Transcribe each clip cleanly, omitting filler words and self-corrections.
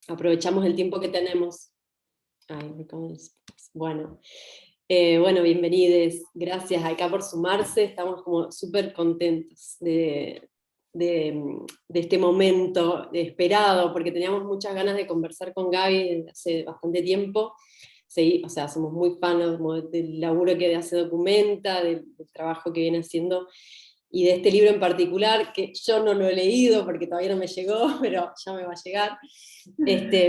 aprovechamos el tiempo que tenemos. Ay, bueno, bueno, bienvenidos, gracias acá por sumarse, estamos como súper contentos de este momento esperado, porque teníamos muchas ganas de conversar con Gaby desde hace bastante tiempo. Sí, o sea, somos muy fans del laburo que hace Documenta, del trabajo que viene haciendo, y de este libro en particular, que yo no lo he leído porque todavía no me llegó, pero ya me va a llegar,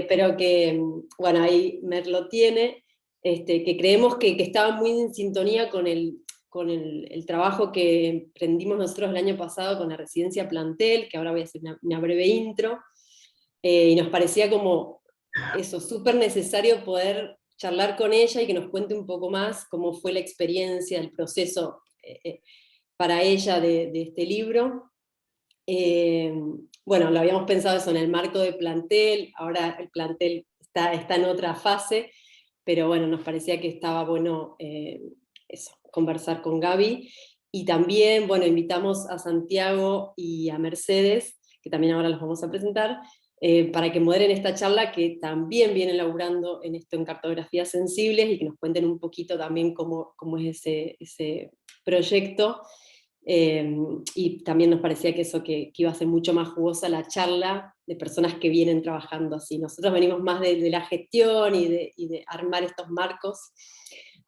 pero que, bueno, ahí Mer lo tiene, que creemos que estaba muy en sintonía con el trabajo que emprendimos nosotros el año pasado con la residencia Plantel, que ahora voy a hacer una breve intro, y nos parecía como eso, súper necesario poder charlar con ella y que nos cuente un poco más cómo fue la experiencia, el proceso para ella de este libro. Bueno, lo habíamos pensado eso en el marco de Plantel, ahora el Plantel está en otra fase, pero bueno, nos parecía que estaba bueno eso, conversar con Gaby. Y también, bueno, invitamos a Santiago y a Mercedes, que también ahora los vamos a presentar, para que moderen esta charla, que también vienen laburando en esto en cartografías sensibles, y que nos cuenten un poquito también cómo es ese proyecto. Y también nos parecía que eso, que iba a ser mucho más jugosa la charla de personas que vienen trabajando así. Nosotros venimos más de la gestión y de armar estos marcos.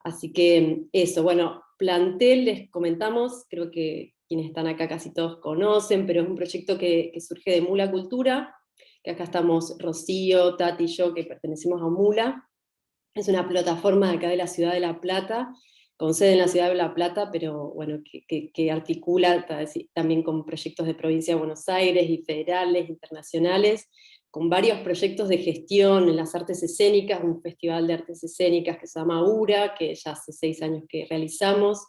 Así que eso, bueno, Plantel, les comentamos, creo que quienes están acá casi todos conocen, pero es un proyecto que surge de Mula Cultura, que acá estamos Rocío, Tati y yo, que pertenecemos a Mula. Es una plataforma de acá de la ciudad de La Plata, con sede en la ciudad de La Plata, pero bueno, que articula también con proyectos de provincia de Buenos Aires y federales, internacionales, con varios proyectos de gestión en las artes escénicas, un festival de artes escénicas que se llama URA, que ya hace 6 años que realizamos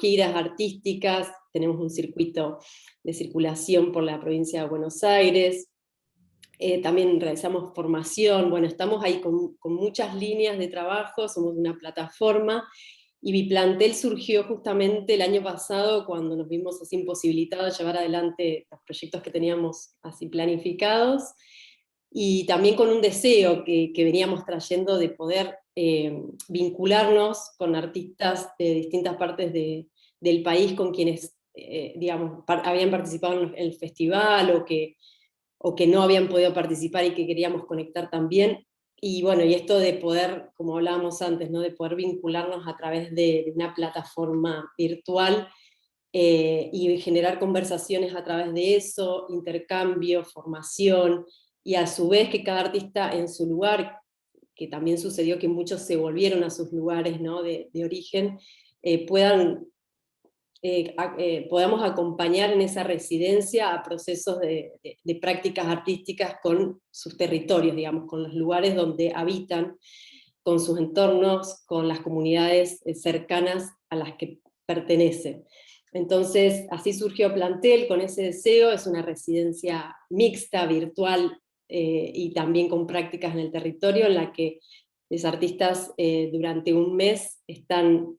giras artísticas, tenemos un circuito de circulación por la provincia de Buenos Aires. También realizamos formación, bueno, estamos ahí con muchas líneas de trabajo, somos una plataforma, y Biplantel surgió justamente el año pasado cuando nos vimos así imposibilitados de llevar adelante los proyectos que teníamos así planificados, y también con un deseo que veníamos trayendo de poder vincularnos con artistas de distintas partes del país con quienes, digamos, habían participado en el festival o que no habían podido participar y que queríamos conectar también. Y bueno, y esto de poder, como hablábamos antes, ¿no? De poder vincularnos a través de una plataforma virtual, y generar conversaciones a través de eso, intercambio, formación, y a su vez que cada artista en su lugar, que también sucedió que muchos se volvieron a sus lugares, ¿no? de origen, puedan podamos acompañar en esa residencia a procesos de prácticas artísticas con sus territorios, digamos, con los lugares donde habitan, con sus entornos, con las comunidades cercanas a las que pertenecen. Entonces, así surgió Plantel con ese deseo. Es una residencia mixta, virtual, y también con prácticas en el territorio, en la que los artistas durante un mes están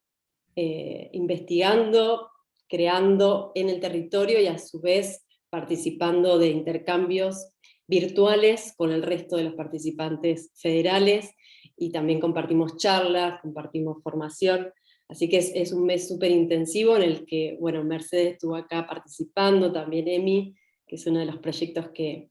investigando, creando en el territorio, y a su vez participando de intercambios virtuales con el resto de los participantes federales, y también compartimos charlas, compartimos formación. Así que es un mes súper intensivo en el que, bueno, Mercedes estuvo acá participando, también Emi, que es uno de los proyectos que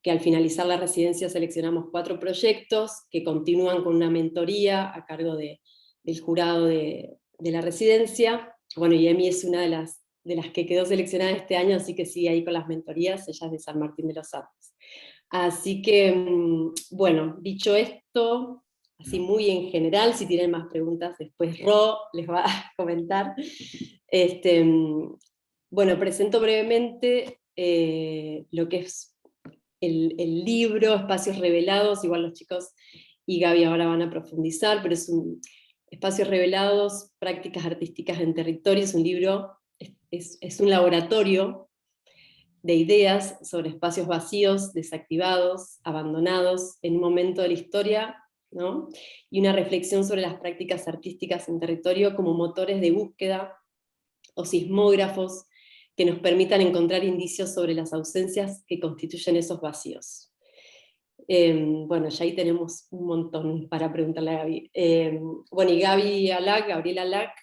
al finalizar la residencia seleccionamos 4 proyectos que continúan con una mentoría a cargo del jurado de la residencia. Bueno, y Emi es una de las que quedó seleccionada este año, así que sigue ahí con las mentorías. Ella es de San Martín de los Andes. Así que, bueno, dicho esto, así muy en general, si tienen más preguntas después Ro les va a comentar. Bueno, presento brevemente lo que es el libro, Espacios Revelados. Igual los chicos y Gaby ahora van a profundizar, pero es un Espacios Revelados, Prácticas Artísticas en Territorio. Es un libro, es un laboratorio de ideas sobre espacios vacíos, desactivados, abandonados en un momento de la historia, ¿no? Y una reflexión sobre las prácticas artísticas en territorio como motores de búsqueda o sismógrafos que nos permitan encontrar indicios sobre las ausencias que constituyen esos vacíos. Bueno, ya ahí tenemos un montón para preguntarle a Gaby. Bueno, y Gabriela Alac,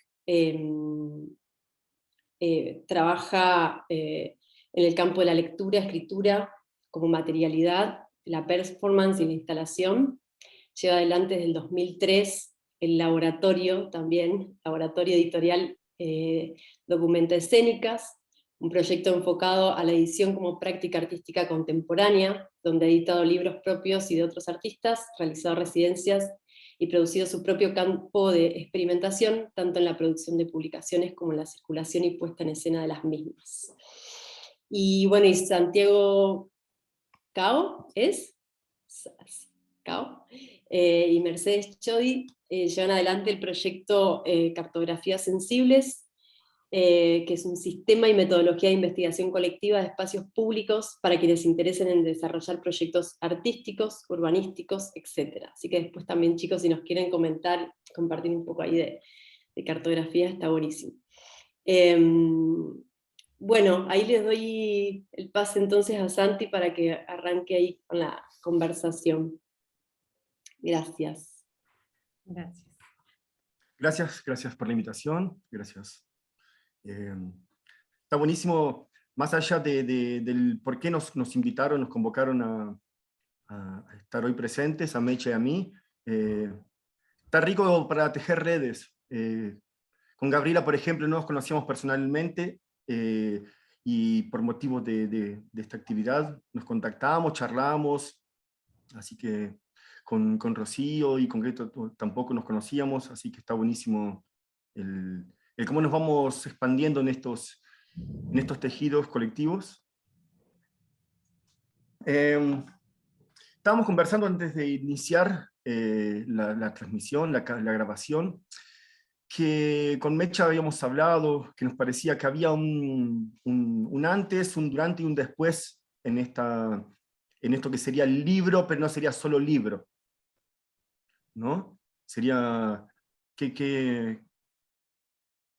trabaja en el campo de la lectura, escritura, como materialidad, la performance y la instalación. Lleva adelante desde el 2003 el laboratorio también, laboratorio editorial Documenta Escénicas, un proyecto enfocado a la edición como práctica artística contemporánea, donde ha editado libros propios y de otros artistas, realizado residencias y producido su propio campo de experimentación, tanto en la producción de publicaciones como en la circulación y puesta en escena de las mismas. Y bueno, y Santiago Cao, Cao, y Mercedes Chodi llevan adelante el proyecto Cartografías Sensibles, que es un sistema y metodología de investigación colectiva de espacios públicos para quienes se interesen en desarrollar proyectos artísticos, urbanísticos, etc. Así que después también, chicos, si nos quieren comentar, compartir un poco ahí de cartografía, está buenísimo. Bueno, ahí les doy el pase entonces a Santi para que arranque ahí con la conversación. Gracias. Gracias. Gracias por la invitación, gracias. Está buenísimo, más allá del por qué nos invitaron, nos convocaron a estar hoy presentes, a Mecha y a mí. Está rico para tejer redes. Con Gabriela, por ejemplo, no nos conocíamos personalmente, y por motivos de esta actividad nos contactamos, charlamos, así que con Rocío y con Greto tampoco nos conocíamos, así que está buenísimo el cómo nos vamos expandiendo en estos tejidos colectivos. Estábamos conversando antes de iniciar la transmisión, la grabación, que con Mecha habíamos hablado, que nos parecía que había un antes, un durante y un después en esto que sería el libro, pero no sería solo libro, ¿no? Sería, ¿qué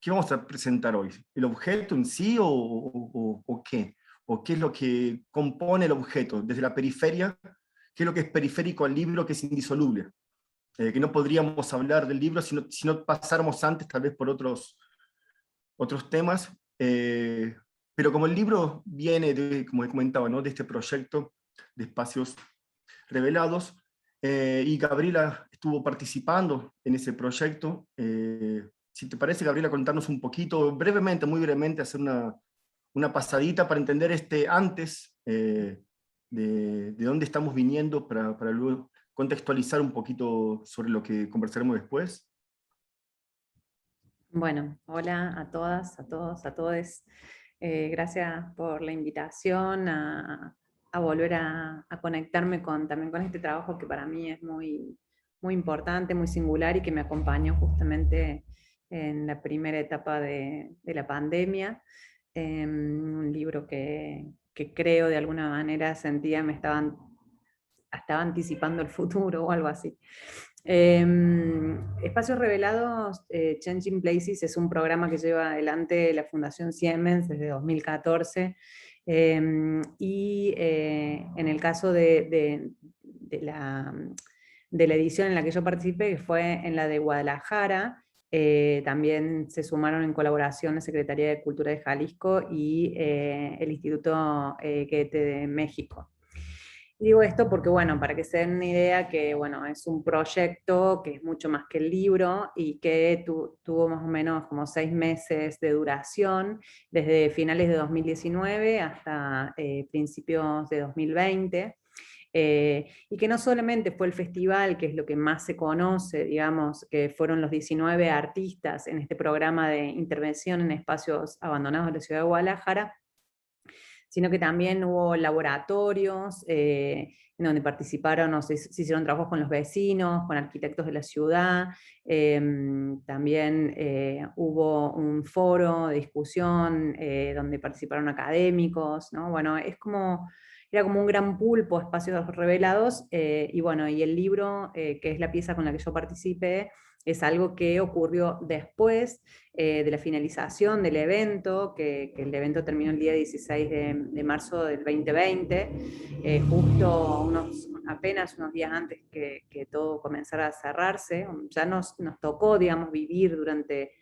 vamos a presentar hoy? ¿El objeto en sí o qué? ¿O qué es lo que compone el objeto? Desde la periferia, ¿qué es lo que es periférico al libro, que es indisoluble? Que no podríamos hablar del libro si no pasáramos antes tal vez por otros temas, pero como el libro viene, como he comentado, ¿no?, de este proyecto de espacios revelados, y Gabriela estuvo participando en ese proyecto. Si te parece, Gabriela, contarnos un poquito, brevemente, muy brevemente, hacer una pasadita para entender este antes, de dónde estamos viniendo, para luego contextualizar un poquito sobre lo que conversaremos después. Bueno, hola a todas, a todos, a todes. Gracias por la invitación a volver a conectarme también con este trabajo que para mí es muy, muy importante, muy singular y que me acompañó justamente en la primera etapa de la pandemia. Un libro que creo de alguna manera sentía me estaba anticipando el futuro o algo así. Espacios Revelados, Changing Places, es un programa que lleva adelante la Fundación Siemens desde 2014, y en el caso de la edición en la que yo participé, que fue en la de Guadalajara, también se sumaron en colaboración la Secretaría de Cultura de Jalisco y el Instituto Goethe de México. Digo esto porque, bueno, para que se den una idea que, bueno, es un proyecto que es mucho más que el libro y que tuvo más o menos como 6 meses de duración, desde finales de 2019 hasta principios de 2020. Y que no solamente fue el festival, que es lo que más se conoce, digamos, que fueron los 19 artistas en este programa de intervención en espacios abandonados de la ciudad de Guadalajara, sino que también hubo laboratorios en donde participaron, o se hicieron trabajos con los vecinos, con arquitectos de la ciudad, también hubo un foro de discusión donde participaron académicos, ¿no? Bueno, era como un gran pulpo, espacios revelados, y bueno, y el libro, que es la pieza con la que yo participé, es algo que ocurrió después de la finalización del evento, que el evento terminó el día 16 de marzo del 2020, justo apenas unos días antes que todo comenzara a cerrarse. Ya nos tocó, digamos, vivir durante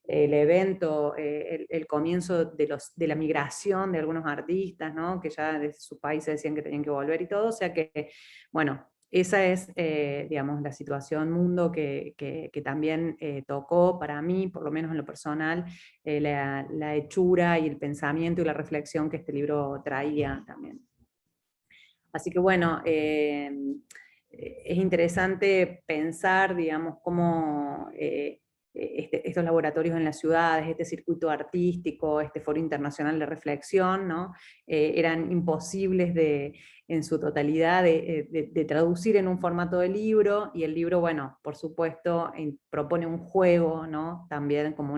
el evento, el comienzo de la migración de algunos artistas, ¿no? Que ya desde su país se decían que tenían que volver y todo, o sea que, bueno, esa es, digamos, la situación mundo que también tocó para mí, por lo menos en lo personal, la hechura y el pensamiento y la reflexión que este libro traía también. Así que bueno, es interesante pensar, digamos, cómo estos laboratorios en las ciudades, este circuito artístico, este foro internacional de reflexión, ¿no? Eran imposibles en su totalidad de traducir en un formato de libro, y el libro, bueno, por supuesto, propone un juego, ¿no? También como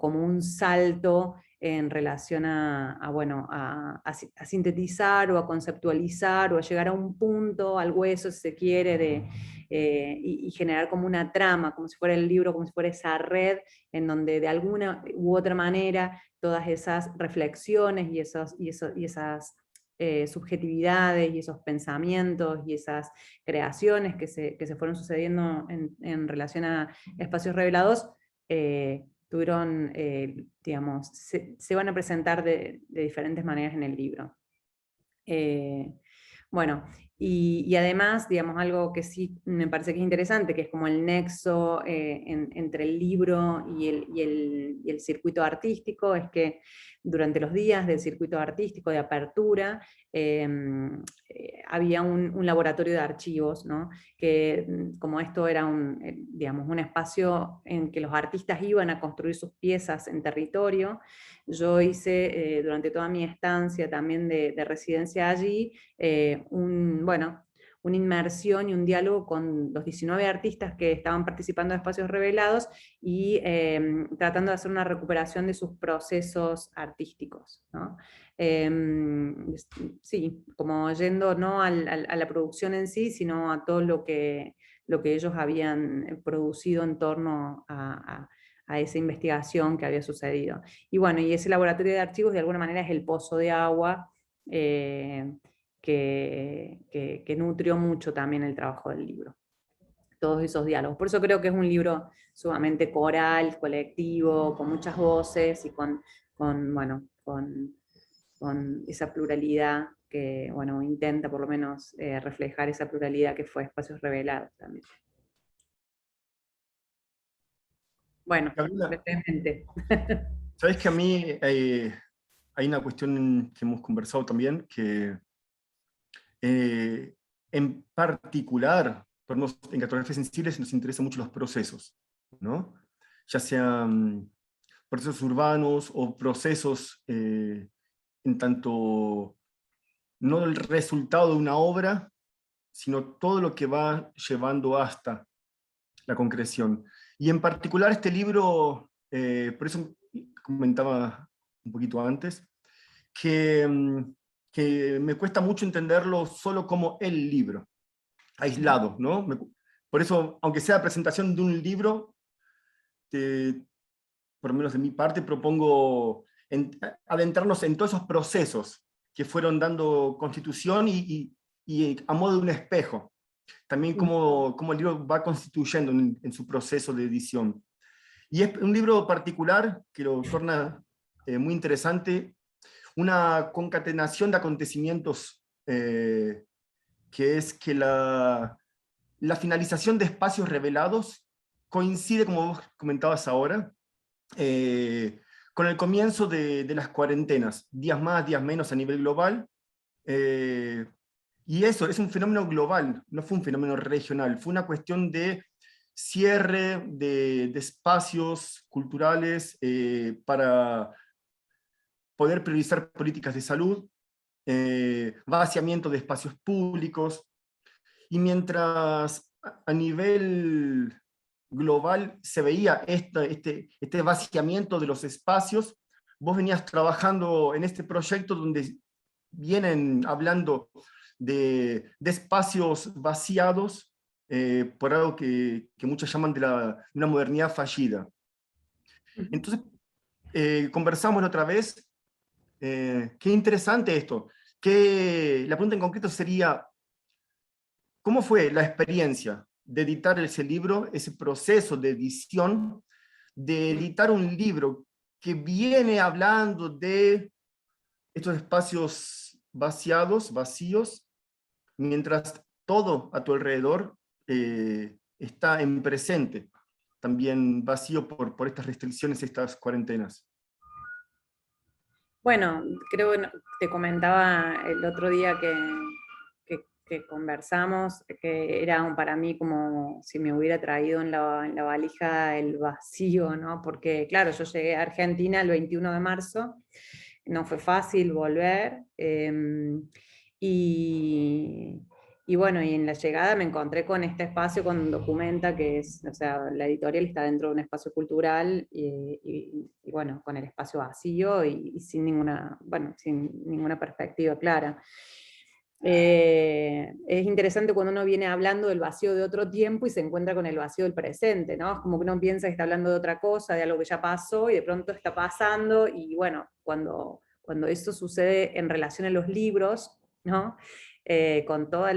un salto en relación a sintetizar o a conceptualizar o a llegar a un punto, al hueso si se quiere, y generar como una trama, como si fuera el libro, como si fuera esa red en donde de alguna u otra manera todas esas reflexiones y esas subjetividades y esos pensamientos y esas creaciones que se fueron sucediendo en relación a espacios revelados, tuvieron, digamos, se van a presentar de diferentes maneras en el libro. Bueno, y además, digamos, algo que sí me parece que es interesante, que es como el nexo entre el libro y el circuito artístico, es que durante los días del circuito artístico de apertura, había un laboratorio de archivos, ¿no? Que como esto era digamos, un espacio en que los artistas iban a construir sus piezas en territorio, yo hice durante toda mi estancia también de residencia allí, una inmersión y un diálogo con los 19 artistas que estaban participando de Espacios Revelados y tratando de hacer una recuperación de sus procesos artísticos, ¿no? Sí, como yendo no a la producción en sí, sino a todo lo que ellos habían producido en torno a esa investigación que había sucedido. Y bueno, y ese laboratorio de archivos de alguna manera es el pozo de agua que nutrió mucho también el trabajo del libro. Todos esos diálogos. Por eso creo que es un libro sumamente coral, colectivo, con muchas voces y con esa pluralidad que, bueno, intenta por lo menos reflejar esa pluralidad que fue Espacios Revelados también. Bueno, brevemente. Sabes que a mí hay una cuestión que hemos conversado también, que en particular, en Cartografías Sensibles nos interesan mucho los procesos, ¿no? Ya sean procesos urbanos o procesos en tanto, no el resultado de una obra, sino todo lo que va llevando hasta la concreción. Y en particular este libro, por eso comentaba un poquito antes, que me cuesta mucho entenderlo solo como el libro, aislado, ¿no? Por eso, aunque sea presentación de un libro, por lo menos de mi parte, propongo adentrarnos en todos esos procesos que fueron dando constitución y a modo de un espejo. También cómo el libro va constituyendo en su proceso de edición. Y es un libro particular que lo torna muy interesante, una concatenación de acontecimientos que es que la finalización de Espacios Revelados coincide, como vos comentabas ahora, con el comienzo de las cuarentenas, días más, días menos a nivel global, y eso es un fenómeno global, no fue un fenómeno regional, fue una cuestión de cierre de espacios culturales para poder priorizar políticas de salud, vaciamiento de espacios públicos, y mientras a nivel global se veía este vaciamiento de los espacios, vos venías trabajando en este proyecto donde vienen hablando de espacios vaciados por algo que muchos llaman de una modernidad fallida. Entonces, conversamos la otra vez, qué interesante esto, la pregunta en concreto sería, ¿Cómo fue la experiencia de editar ese libro, ese proceso de edición, de editar un libro que viene hablando de estos espacios vacíos, mientras todo a tu alrededor está en presente, también vacío por estas restricciones, estas cuarentenas? Bueno, creo que te comentaba el otro día que conversamos, que era para mí como si me hubiera traído en la valija el vacío, ¿no? Porque claro, yo llegué a Argentina el 21 de marzo, no fue fácil volver, y, y bueno, y en la llegada me encontré con este espacio con Documenta, que es, o sea, la editorial está dentro de un espacio cultural, y bueno, con el espacio vacío y sin ninguna, bueno, sin ninguna perspectiva clara. Es interesante cuando uno viene hablando del vacío de otro tiempo y se encuentra con el vacío del presente, ¿no? Es como que uno piensa que está hablando de otra cosa, de algo que ya pasó, y de pronto está pasando, y bueno, cuando eso sucede en relación a los libros, ¿no? Con toda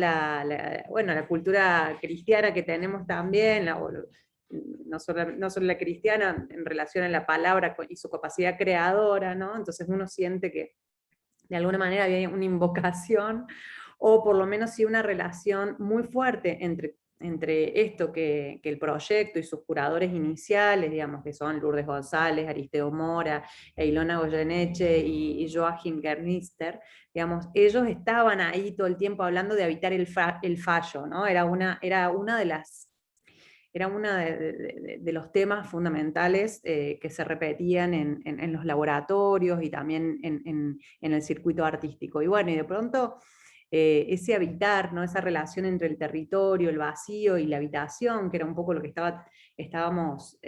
bueno, la cultura cristiana que tenemos también, no solo la cristiana, en relación a la palabra y su capacidad creadora, ¿no? Entonces uno siente que de alguna manera había una invocación, o por lo menos sí una relación muy fuerte entre esto que el proyecto y sus curadores iniciales, digamos, que son Lourdes González, Aristeo Mora, Ilona Goyeneche y Joachim Gernister, digamos, ellos estaban ahí todo el tiempo hablando de habitar el fallo, ¿no? Era una uno de los temas fundamentales que se repetían en los laboratorios y también en el circuito artístico. Y bueno, y de pronto ese habitar, ¿no? Esa relación entre el territorio, el vacío y la habitación, que era un poco lo que estábamos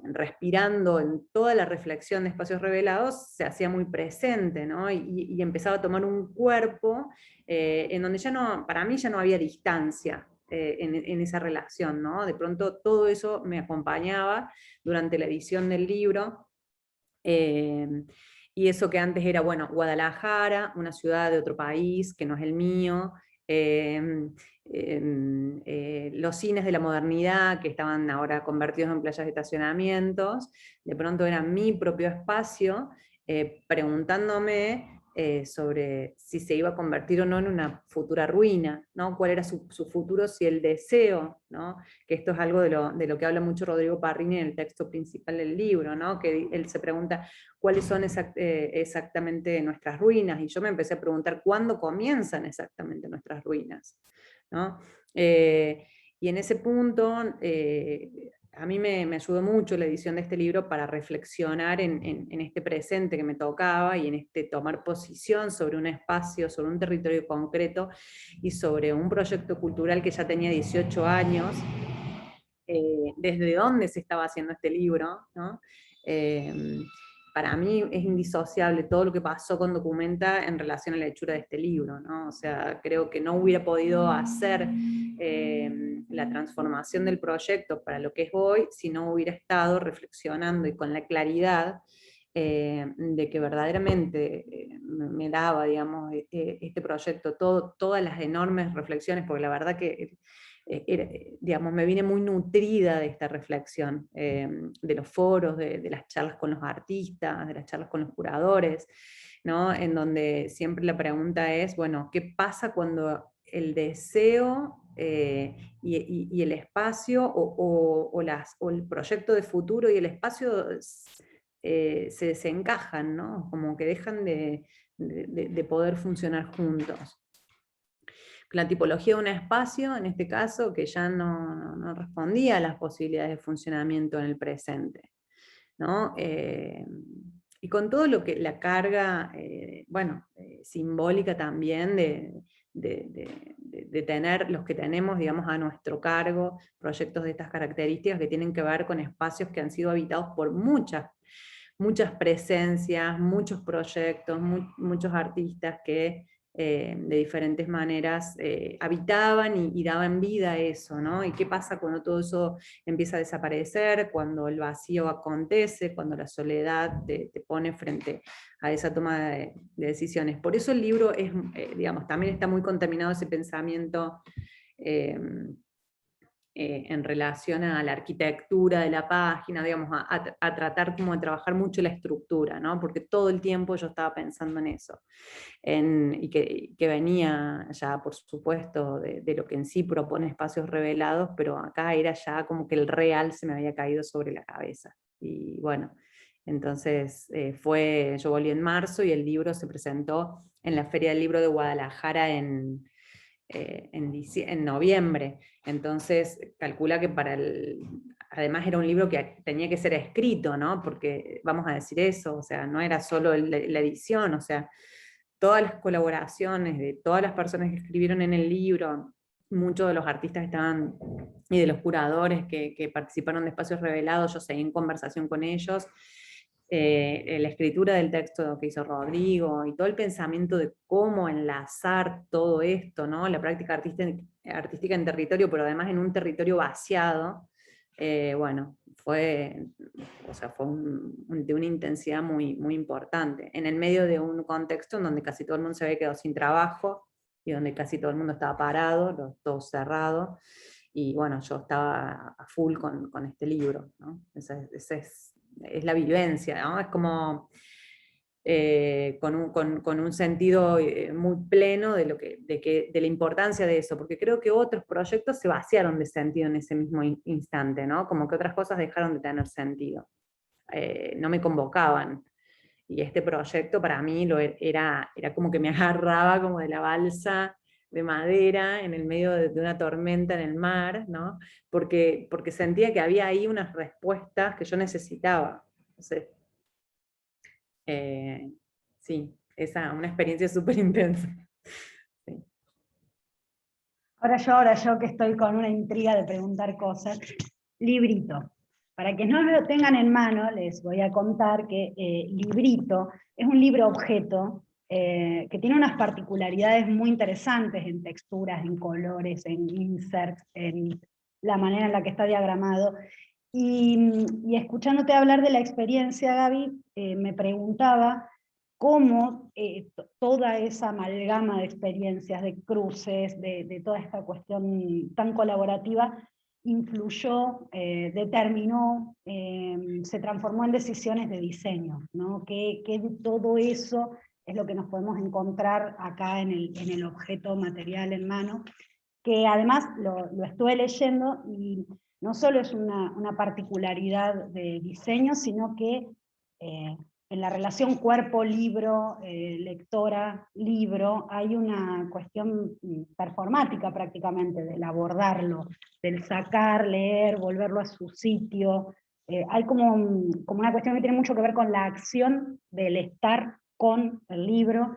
respirando en toda la reflexión de Espacios Revelados, se hacía muy presente, ¿no? Y empezaba a tomar un cuerpo en donde ya no, para mí ya no había distancia en esa relación, ¿no? De pronto todo eso me acompañaba durante la edición del libro, y eso que antes era, bueno, Guadalajara, una ciudad de otro país que no es el mío, los cines de la modernidad que estaban ahora convertidos en playas de estacionamientos, de pronto era mi propio espacio, preguntándome sobre si se iba a convertir o no en una futura ruina, ¿no? Cuál era su futuro, si el deseo, ¿no? Que esto es algo de lo que habla mucho Rodrigo Parrini en el texto principal del libro, ¿no? Que él se pregunta cuáles son exactamente nuestras ruinas, y yo me empecé a preguntar cuándo comienzan exactamente nuestras ruinas, ¿no? Y en ese punto a mí me ayudó mucho la edición de este libro para reflexionar en este presente que me tocaba, y en este tomar posición sobre un espacio, sobre un territorio concreto, y sobre un proyecto cultural que ya tenía 18 años, desde dónde se estaba haciendo este libro, ¿no? Para mí es indisociable todo lo que pasó con Documenta en relación a la hechura de este libro, ¿no? O sea, creo que no hubiera podido hacer la transformación del proyecto para lo que es hoy si no hubiera estado reflexionando y con la claridad de que verdaderamente me daba, digamos, este proyecto, todas las enormes reflexiones, porque la verdad que digamos, me vine muy nutrida de esta reflexión, de los foros, de las charlas con los artistas, de las charlas con los curadores, ¿no? En donde siempre la pregunta es, bueno, ¿qué pasa cuando el deseo y el espacio o el proyecto de futuro y el espacio se desencajan, ¿no? Como que dejan de poder funcionar juntos? La tipología de un espacio, en este caso, que ya no respondía a las posibilidades de funcionamiento en el presente, ¿no? Y con todo lo que la carga, bueno, simbólica también de tener los que tenemos, digamos, a nuestro cargo proyectos de estas características que tienen que ver con espacios que han sido habitados por muchas presencias, muchos proyectos, muchos artistas que de diferentes maneras habitaban y daban vida a eso, ¿no? Y qué pasa cuando todo eso empieza a desaparecer, cuando el vacío acontece, cuando la soledad te pone frente a esa toma de decisiones. Por eso el libro es, digamos, también está muy contaminado ese pensamiento en relación a la arquitectura de la página, digamos, a tratar como de trabajar mucho la estructura, ¿no? Porque todo el tiempo yo estaba pensando en eso, y que venía ya, por supuesto, de lo que en sí propone Espacios Revelados, pero acá era ya como que el real se me había caído sobre la cabeza. Y bueno, entonces yo volví en marzo y el libro se presentó en la Feria del Libro de Guadalajara en noviembre. Entonces calcula que además era un libro que tenía que ser escrito, ¿no? Porque vamos a decir eso, o sea, no era solo la edición, o sea, todas las colaboraciones de todas las personas que escribieron en el libro, muchos de los artistas que estaban, y de los curadores que participaron de Espacios Revelados, yo seguí en conversación con ellos, la escritura del texto que hizo Rodrigo, y todo el pensamiento de cómo enlazar todo esto, ¿no? La práctica artística en territorio, pero además en un territorio vaciado, bueno, fue de una intensidad muy, muy importante, en el medio de un contexto en donde casi todo el mundo se había quedado sin trabajo, y donde casi todo el mundo estaba parado, todo cerrado, y bueno, yo estaba a full con este libro, ¿no? Esa es la vivencia, ¿no? Es como con un sentido muy pleno de la importancia de eso, porque creo que otros proyectos se vaciaron de sentido en ese mismo instante, ¿no? Como que otras cosas dejaron de tener sentido. No me convocaban. Y este proyecto para mí era como que me agarraba como de la balsa de madera en el medio de una tormenta en el mar, ¿no? Porque sentía que había ahí unas respuestas que yo necesitaba. Entonces, sí, una experiencia súper intensa. Sí. Ahora yo que estoy con una intriga de preguntar cosas. Librito. Para que no lo tengan en mano, les voy a contar que Librito es un libro objeto que tiene unas particularidades muy interesantes en texturas, en colores, en inserts, en la manera en la que está diagramado. Y escuchándote hablar de la experiencia, Gaby, me preguntaba cómo toda esa amalgama de experiencias, de cruces, de toda esta cuestión tan colaborativa, influyó, determinó, se transformó en decisiones de diseño, ¿no? Que de todo eso es lo que nos podemos encontrar acá en el objeto material en mano, que además lo estuve leyendo y no solo es una particularidad de diseño, sino que en la relación cuerpo-libro, lectora-libro, hay una cuestión performática prácticamente del abordarlo, del sacar, leer, volverlo a su sitio. Hay como una cuestión que tiene mucho que ver con la acción del estar con el libro,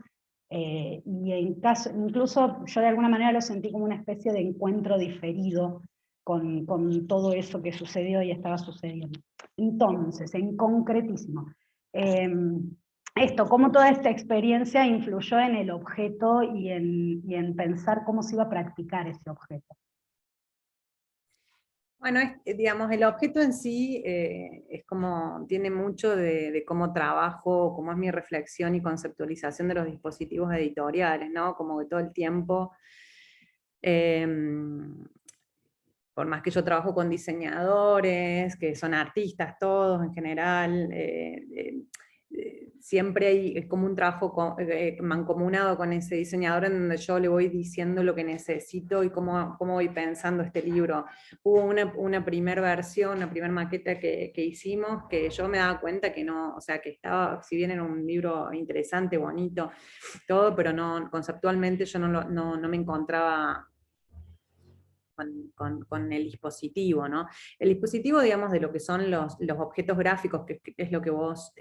y incluso yo de alguna manera lo sentí como una especie de encuentro diferido con todo eso que sucedió y estaba sucediendo. Entonces, en concretísimo, cómo toda esta experiencia influyó en el objeto y en pensar cómo se iba a practicar ese objeto. Bueno, digamos, el objeto en sí es como, tiene mucho de cómo trabajo, cómo es mi reflexión y conceptualización de los dispositivos editoriales, ¿no? Como que todo el tiempo, por más que yo trabajo con diseñadores, que son artistas todos en general, siempre hay como un trabajo mancomunado con ese diseñador en donde yo le voy diciendo lo que necesito y cómo voy pensando este libro. Hubo una primera versión, una primera maqueta que hicimos, que yo me daba cuenta que no, o sea, que estaba, si bien era un libro interesante, bonito, todo, pero no, conceptualmente yo no me encontraba con el dispositivo, ¿no? El dispositivo, digamos, de lo que son los objetos gráficos, que es lo que vos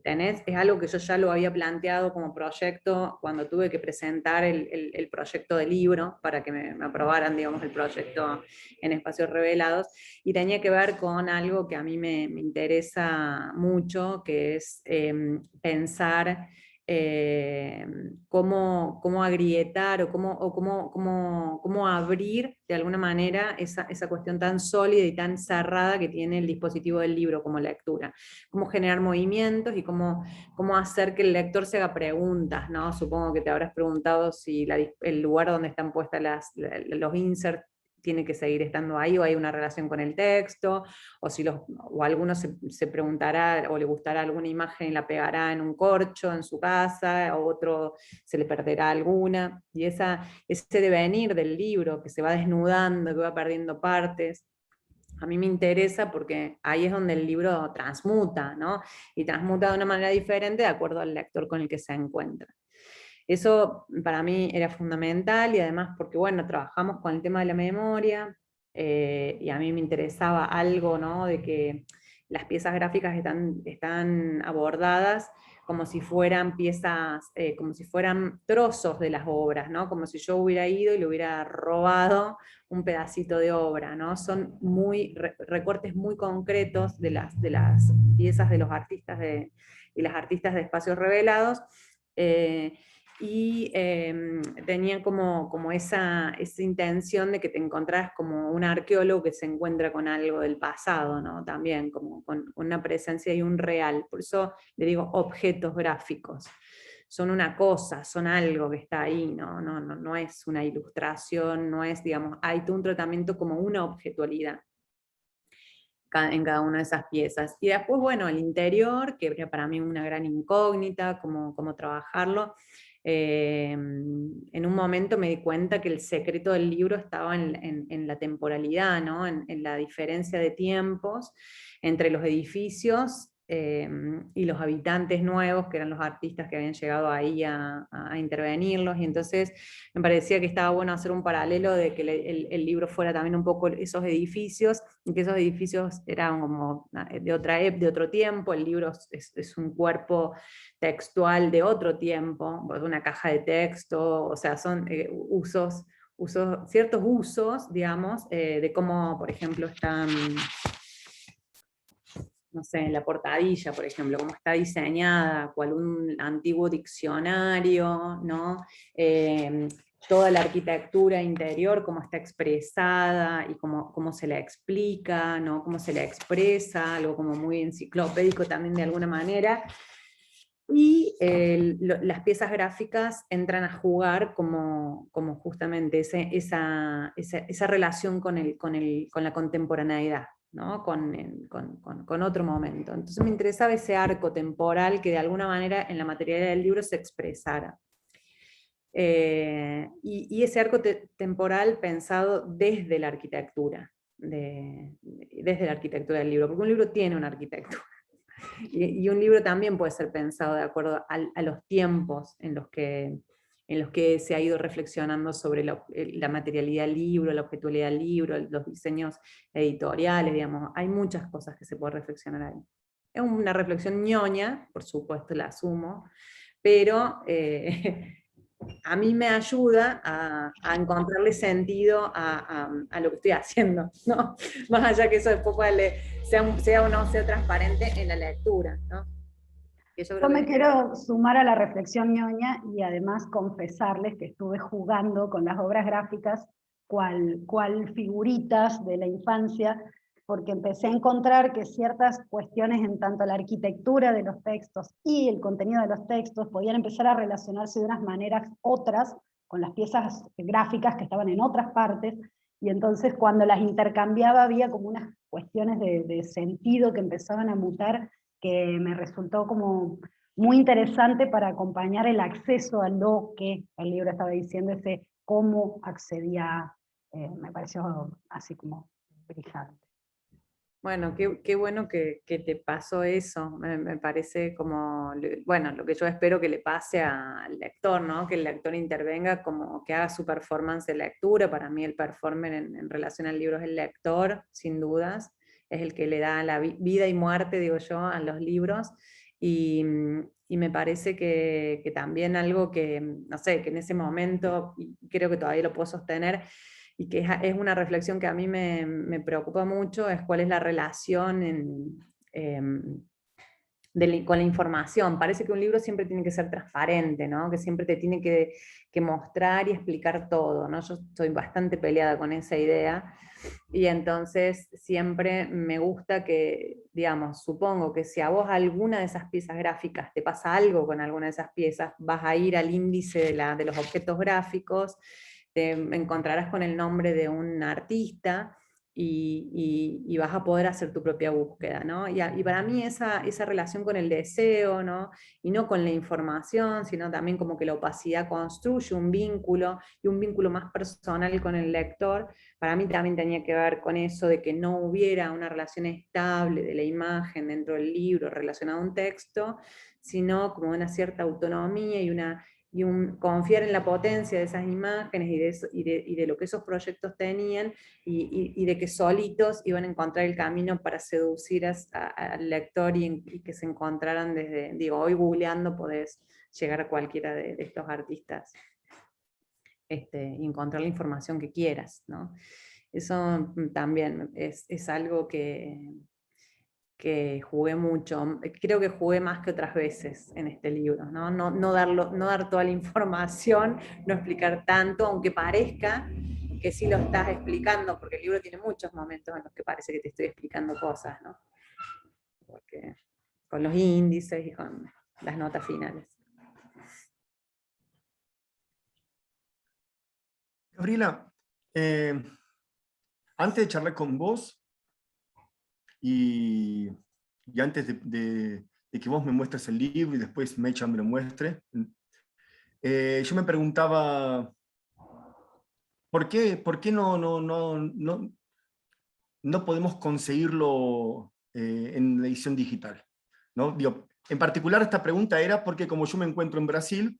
tenés, es algo que yo ya lo había planteado como proyecto cuando tuve que presentar el proyecto de libro para que me aprobaran, digamos, el proyecto en Espacios Revelados, y tenía que ver con algo que a mí me interesa mucho, que es pensar cómo agrietar o cómo abrir de alguna manera esa cuestión tan sólida y tan cerrada que tiene el dispositivo del libro como lectura. Cómo generar movimientos y cómo hacer que el lector se haga preguntas, ¿no? Supongo que te habrás preguntado si el lugar donde están puestas los inserts tiene que seguir estando ahí, o hay una relación con el texto, o alguno se preguntará o le gustará alguna imagen y la pegará en un corcho en su casa, o otro se le perderá alguna, y ese devenir del libro que se va desnudando, que va perdiendo partes, a mí me interesa porque ahí es donde el libro transmuta, ¿no? Y transmuta de una manera diferente de acuerdo al lector con el que se encuentra. Eso para mí era fundamental, y además porque, bueno, trabajamos con el tema de la memoria, y a mí me interesaba algo, ¿no? De que las piezas gráficas están abordadas como si fueran piezas, como si fueran trozos de las obras, ¿no? Como si yo hubiera ido y le hubiera robado un pedacito de obra, ¿no? Son recortes muy concretos de las piezas de los artistas y las artistas de Espacios Revelados, y tenían como esa intención de que te encontraras como un arqueólogo que se encuentra con algo del pasado, ¿no? También, como con una presencia y un real. Por eso le digo objetos gráficos. Son una cosa, son algo que está ahí, no es una ilustración, no es, digamos, hay todo un tratamiento como una objetualidad en cada una de esas piezas. Y después, bueno, el interior, que era para mí una gran incógnita, cómo trabajarlo. En un momento me di cuenta que el secreto del libro estaba en la temporalidad, ¿no? En la diferencia de tiempos entre los edificios y los habitantes nuevos, que eran los artistas que habían llegado ahí a intervenirlos, y entonces me parecía que estaba bueno hacer un paralelo de que el libro fuera también un poco esos edificios, y que esos edificios eran como de otro tiempo. El libro es un cuerpo textual de otro tiempo, una caja de texto, o sea, son ciertos usos, digamos, de cómo, por ejemplo, están, no sé, en la portadilla, por ejemplo, cómo está diseñada, cual un antiguo diccionario, ¿no? Toda la arquitectura interior, cómo está expresada y cómo se la explica, ¿no? Cómo se la expresa, algo como muy enciclopédico también de alguna manera. Y las piezas gráficas entran a jugar como justamente esa relación con la contemporaneidad, ¿no? Con otro momento. Entonces me interesaba ese arco temporal que de alguna manera en la materialidad del libro se expresara. Y ese arco temporal pensado desde la arquitectura, desde la arquitectura del libro, porque un libro tiene una arquitectura. Y un libro también puede ser pensado de acuerdo a los tiempos en los que se ha ido reflexionando sobre la materialidad del libro, la objetualidad del libro, los diseños editoriales, digamos. Hay muchas cosas que se puede reflexionar ahí. Es una reflexión ñoña, por supuesto, la asumo, pero a mí me ayuda a encontrarle sentido a lo que estoy haciendo, ¿no? Más allá que eso después sea o no sea transparente en la lectura, ¿no? Yo me quiero sumar a la reflexión ñoña y además confesarles que estuve jugando con las obras gráficas cual figuritas de la infancia, porque empecé a encontrar que ciertas cuestiones en tanto la arquitectura de los textos y el contenido de los textos podían empezar a relacionarse de unas maneras otras con las piezas gráficas que estaban en otras partes, y entonces cuando las intercambiaba había como unas cuestiones de sentido que empezaban a mutar, que me resultó como muy interesante para acompañar el acceso a lo que el libro estaba diciendo, ese cómo accedía, me pareció así como brillante. Bueno, qué bueno que te pasó eso. Me parece como, bueno, lo que yo espero que le pase al lector, ¿no? Que el lector intervenga, como que haga su performance de lectura. Para mí el performer en relación al libro es el lector, sin dudas. Es el que le da la vida y muerte, digo yo, a los libros. Y me parece que también algo que, no sé, que en ese momento, y creo que todavía lo puedo sostener, y que es una reflexión que a mí me preocupa mucho, es cuál es la relación con la información. Parece que un libro siempre tiene que ser transparente, ¿no? Que siempre te tiene que mostrar y explicar todo, ¿no? Yo estoy bastante peleada con esa idea, y entonces siempre me gusta que, digamos, supongo que si a vos alguna de esas piezas gráficas te pasa algo con alguna de esas piezas, vas a ir al índice de los objetos gráficos, te encontrarás con el nombre de un artista, y vas a poder hacer tu propia búsqueda, ¿no? Y para mí esa relación con el deseo, ¿no? Y no con la información, sino también como que la opacidad construye un vínculo, y un vínculo más personal con el lector, para mí también tenía que ver con eso de que no hubiera una relación estable de la imagen dentro del libro relacionada a un texto, sino como una cierta autonomía y un confiar en la potencia de esas imágenes y de lo que esos proyectos tenían, y de que solitos iban a encontrar el camino para seducir al lector, y que se encontraran desde, digo, hoy googleando podés llegar a cualquiera de estos artistas, y encontrar la información que quieras, ¿no? Eso también es algo que jugué mucho, creo que jugué más que otras veces en este libro, ¿no? No dar toda la información, no explicar tanto, aunque parezca que sí lo estás explicando, porque el libro tiene muchos momentos en los que parece que te estoy explicando cosas, ¿no? Porque, con los índices y con las notas finales. Gabriela, antes de charlar con vos, y antes de que vos me muestres el libro y después Mecha me lo muestre, yo me preguntaba, ¿por qué no podemos conseguirlo en la edición digital? ¿No? Digo, en particular esta pregunta era porque como yo me encuentro en Brasil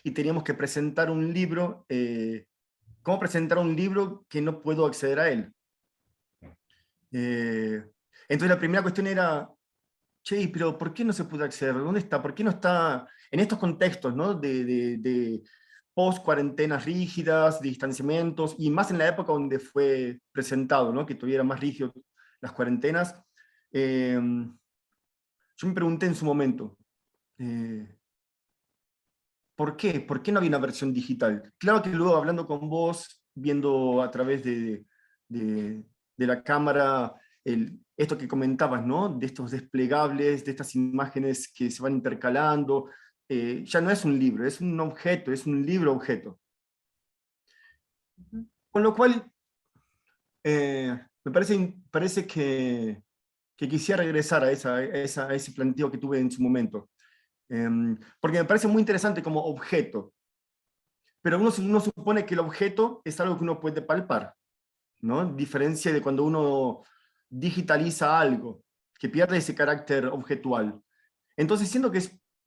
y teníamos que presentar un libro, ¿cómo presentar un libro que no puedo acceder a él? Entonces la primera cuestión era, che, pero ¿por qué no se puede acceder? ¿Dónde está? ¿Por qué no está en estos contextos, ¿no? de post-cuarentenas rígidas, de distanciamientos, y más en la época donde fue presentado, ¿no? Que tuviera más rígido las cuarentenas? Yo me pregunté en su momento, ¿por qué? ¿Por qué no había una versión digital? Claro que luego hablando con vos, viendo a través de la cámara, esto que comentabas, ¿no? De estos desplegables, de estas imágenes que se van intercalando, ya no es un libro, es un objeto, es un libro objeto. Con lo cual, me parece que quisiera regresar a ese planteo que tuve en su momento. Porque me parece muy interesante como objeto, pero uno supone que el objeto es algo que uno puede palpar, ¿no? Diferencia de cuando uno digitaliza algo, que pierde ese carácter objetual. Entonces siento que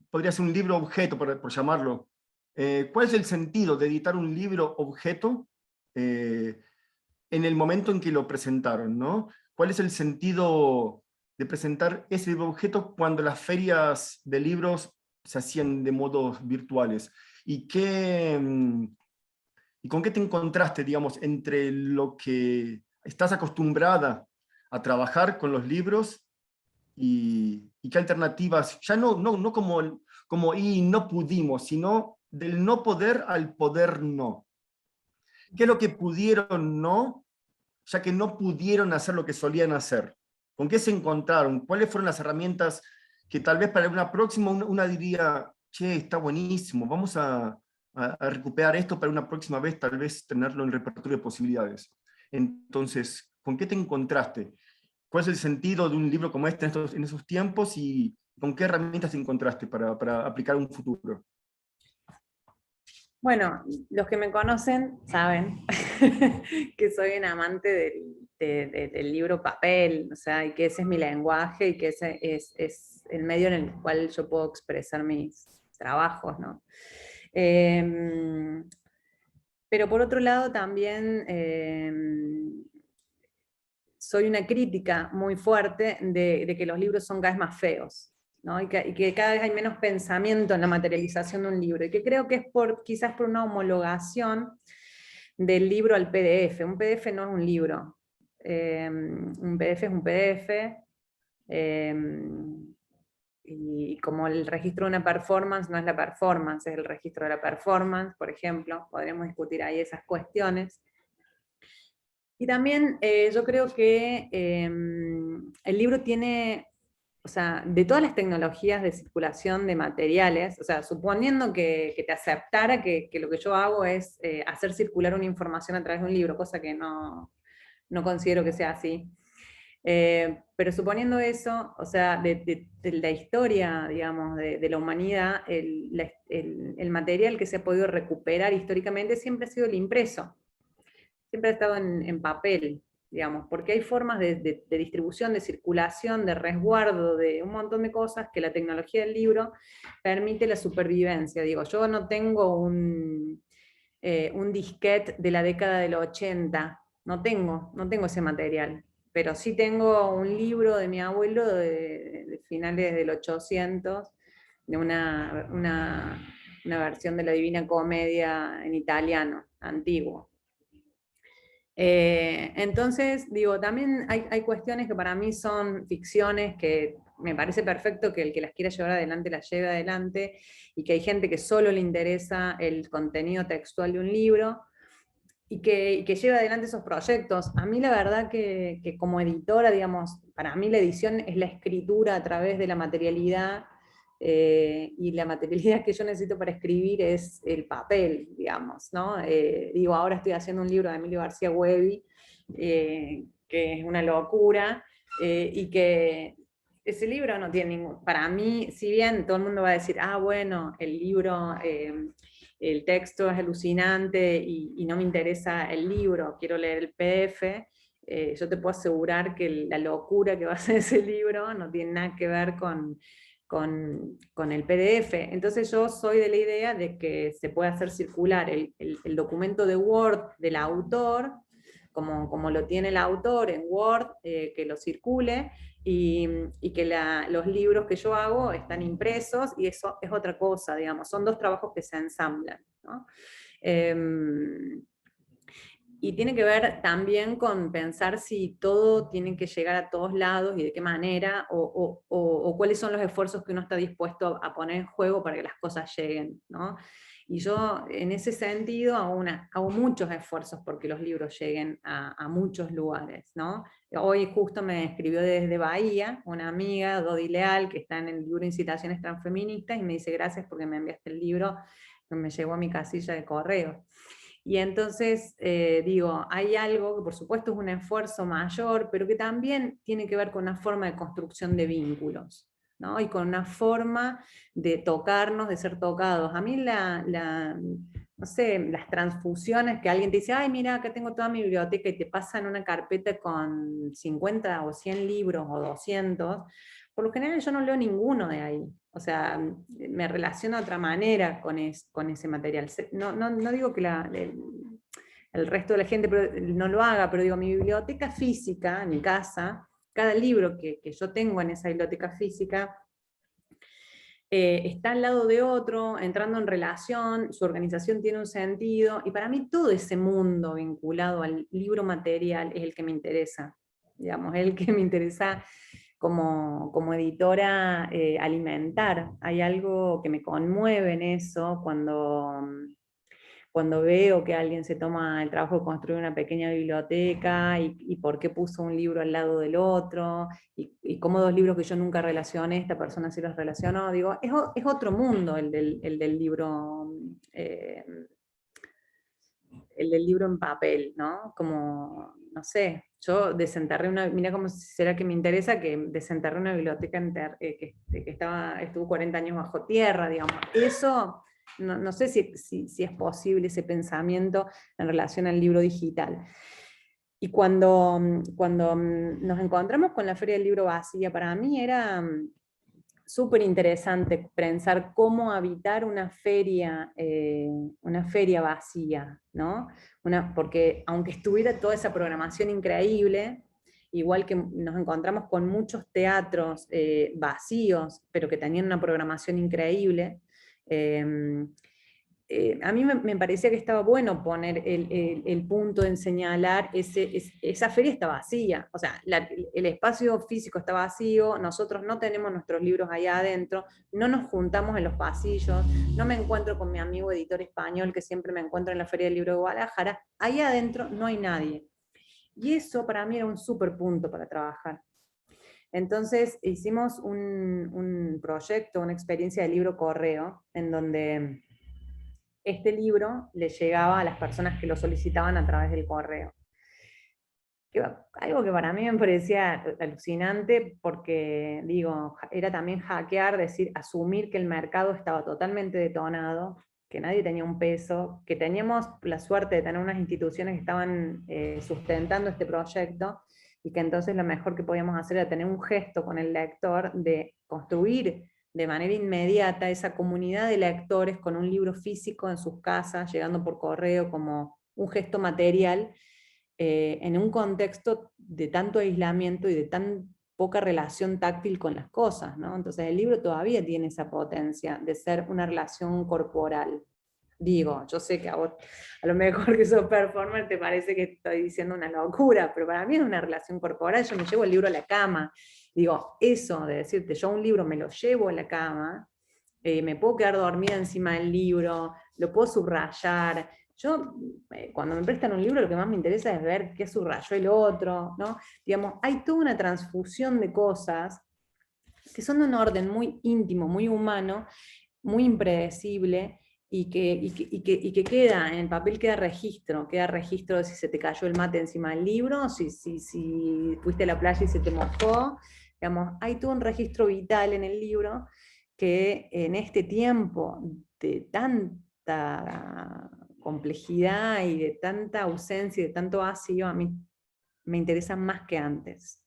podría ser un libro objeto, por llamarlo. ¿Cuál es el sentido de editar un libro objeto en el momento en que lo presentaron, ¿no? ¿Cuál es el sentido de presentar ese libro objeto cuando las ferias de libros se hacían de modos virtuales? ¿Y con qué te encontraste, digamos, entre lo que estás acostumbrada a trabajar con los libros y qué alternativas, ya no como y no pudimos, sino del no poder al poder no? ¿Qué es lo que pudieron no, ya que no pudieron hacer lo que solían hacer? ¿Con qué se encontraron? ¿Cuáles fueron las herramientas que tal vez para una próxima una diría, che, está buenísimo, vamos a recuperar esto para una próxima vez, tal vez tenerlo en el repertorio de posibilidades? Entonces, ¿con qué te encontraste? ¿Cuál es el sentido de un libro como este en esos tiempos, y con qué herramientas te encontraste para aplicar un futuro? Bueno, los que me conocen saben que soy un amante del libro papel, o sea, y que ese es mi lenguaje, y que ese es el medio en el cual yo puedo expresar mis trabajos, ¿no? Pero por otro lado también soy una crítica muy fuerte de que los libros son cada vez más feos, ¿no? Y que cada vez hay menos pensamiento en la materialización de un libro, y que creo que es quizás por una homologación del libro al PDF. Un PDF no es un libro, un PDF es un PDF, y como el registro de una performance no es la performance, es el registro de la performance, por ejemplo, podremos discutir ahí esas cuestiones. Y también yo creo que el libro tiene, o sea, de todas las tecnologías de circulación de materiales, o sea, suponiendo que te aceptara que lo que yo hago es hacer circular una información a través de un libro, cosa que no considero que sea así. Pero suponiendo eso, o sea, de la historia, digamos, de la humanidad, el material que se ha podido recuperar históricamente siempre ha sido el impreso. Siempre ha estado en papel, digamos, porque hay formas de distribución, de circulación, de resguardo, de un montón de cosas que la tecnología del libro permite la supervivencia. Digo, yo no tengo un disquete de la década del 80, no tengo ese material, pero sí tengo un libro de mi abuelo de finales del 800, de una versión de la Divina Comedia en italiano, antiguo. Entonces, digo, también hay cuestiones que para mí son ficciones que me parece perfecto que el que las quiera llevar adelante las lleve adelante, y que hay gente que solo le interesa el contenido textual de un libro, y que lleve adelante esos proyectos. A mí la verdad que como editora, digamos, para mí la edición es la escritura a través de la materialidad, y la materialidad que yo necesito para escribir es el papel, digamos, ¿no? Digo, ahora estoy haciendo un libro de Emilio García Güevi, que es una locura, y que ese libro no tiene ningún... Para mí, si bien todo el mundo va a decir, ah, bueno, el libro... el texto es alucinante y no me interesa el libro, quiero leer el PDF, yo te puedo asegurar que la locura que va a ser ese libro no tiene nada que ver con el PDF. Entonces yo soy de la idea de que se puede hacer circular el documento de Word del autor, como lo tiene el autor en Word, que lo circule, y que los libros que yo hago están impresos, y eso es otra cosa, digamos, son dos trabajos que se ensamblan, ¿no? Y tiene que ver también con pensar si todo tiene que llegar a todos lados y de qué manera, o cuáles son los esfuerzos que uno está dispuesto a poner en juego para que las cosas lleguen, ¿no? Y yo en ese sentido hago muchos esfuerzos porque los libros lleguen a muchos lugares, ¿no? Hoy justo me escribió desde Bahía una amiga, Dodi Leal, que está en el libro Incitaciones Transfeministas, y me dice gracias porque me enviaste el libro, que me llegó a mi casilla de correo. Y entonces, digo, hay algo que por supuesto es un esfuerzo mayor, pero que también tiene que ver con una forma de construcción de vínculos, ¿no? Y con una forma de tocarnos, de ser tocados. A mí no sé, las transfusiones que alguien te dice, ay, mira, acá tengo toda mi biblioteca, y te pasan una carpeta con 50 o 100 libros o 200, por lo general yo no leo ninguno de ahí. O sea, me relaciono de otra manera con ese material. No digo que el resto de la gente no lo haga, pero digo, mi biblioteca física, en mi casa, cada libro que yo tengo en esa biblioteca física, está al lado de otro, entrando en relación, su organización tiene un sentido, y para mí todo ese mundo vinculado al libro material es el que me interesa, digamos, el que me interesa como editora alimentar. Hay algo que me conmueve en eso cuando veo que alguien se toma el trabajo de construir una pequeña biblioteca, y por qué puso un libro al lado del otro, y cómo dos libros que yo nunca relacioné, esta persona sí los relacionó. Digo, es otro mundo el del libro, el del libro en papel, ¿no? Como, no sé, yo desenterré mira cómo será que me interesa, que desenterré una biblioteca que estuvo 40 años bajo tierra, digamos. Eso, no sé si es posible ese pensamiento en relación al libro digital. Y cuando nos encontramos con la Feria del Libro vacía, para mí era súper interesante pensar cómo habitar una feria vacía, ¿no? Porque aunque estuviera toda esa programación increíble, igual que nos encontramos con muchos teatros vacíos, pero que tenían una programación increíble, a mí me parecía que estaba bueno poner el punto en señalar esa feria está vacía, o sea, el espacio físico está vacío, nosotros no tenemos nuestros libros allá adentro, no nos juntamos en los pasillos, no me encuentro con mi amigo editor español que siempre me encuentro en la Feria del Libro de Guadalajara, allá adentro no hay nadie. Y eso para mí era un súper punto para trabajar. Entonces hicimos un proyecto, una experiencia de libro correo, en donde este libro le llegaba a las personas que lo solicitaban a través del correo. Algo que para mí me parecía alucinante porque, digo, era también hackear, decir, asumir que el mercado estaba totalmente detonado, que nadie tenía un peso, que teníamos la suerte de tener unas instituciones que estaban sustentando este proyecto, y que entonces lo mejor que podíamos hacer era tener un gesto con el lector de construir de manera inmediata esa comunidad de lectores con un libro físico en sus casas, llegando por correo como un gesto material, en un contexto de tanto aislamiento y de tan poca relación táctil con las cosas, ¿no? Entonces el libro todavía tiene esa potencia de ser una relación corporal. Digo, yo sé que a vos, a lo mejor que sos performer, te parece que estoy diciendo una locura, pero para mí es una relación corporal. Yo me llevo el libro a la cama. Digo, eso de decirte, yo un libro me lo llevo a la cama, me puedo quedar dormida encima del libro, lo puedo subrayar. Yo, cuando me prestan un libro, lo que más me interesa es ver qué subrayó el otro, ¿no? Digamos, hay toda una transfusión de cosas que son de un orden muy íntimo, muy humano, muy impredecible, y que queda, en el papel queda registro de si se te cayó el mate encima del libro, si fuiste a la playa y se te mojó. Digamos, hay todo un registro vital en el libro que en este tiempo de tanta complejidad y de tanta ausencia y de tanto vacío, a mí me interesa más que antes.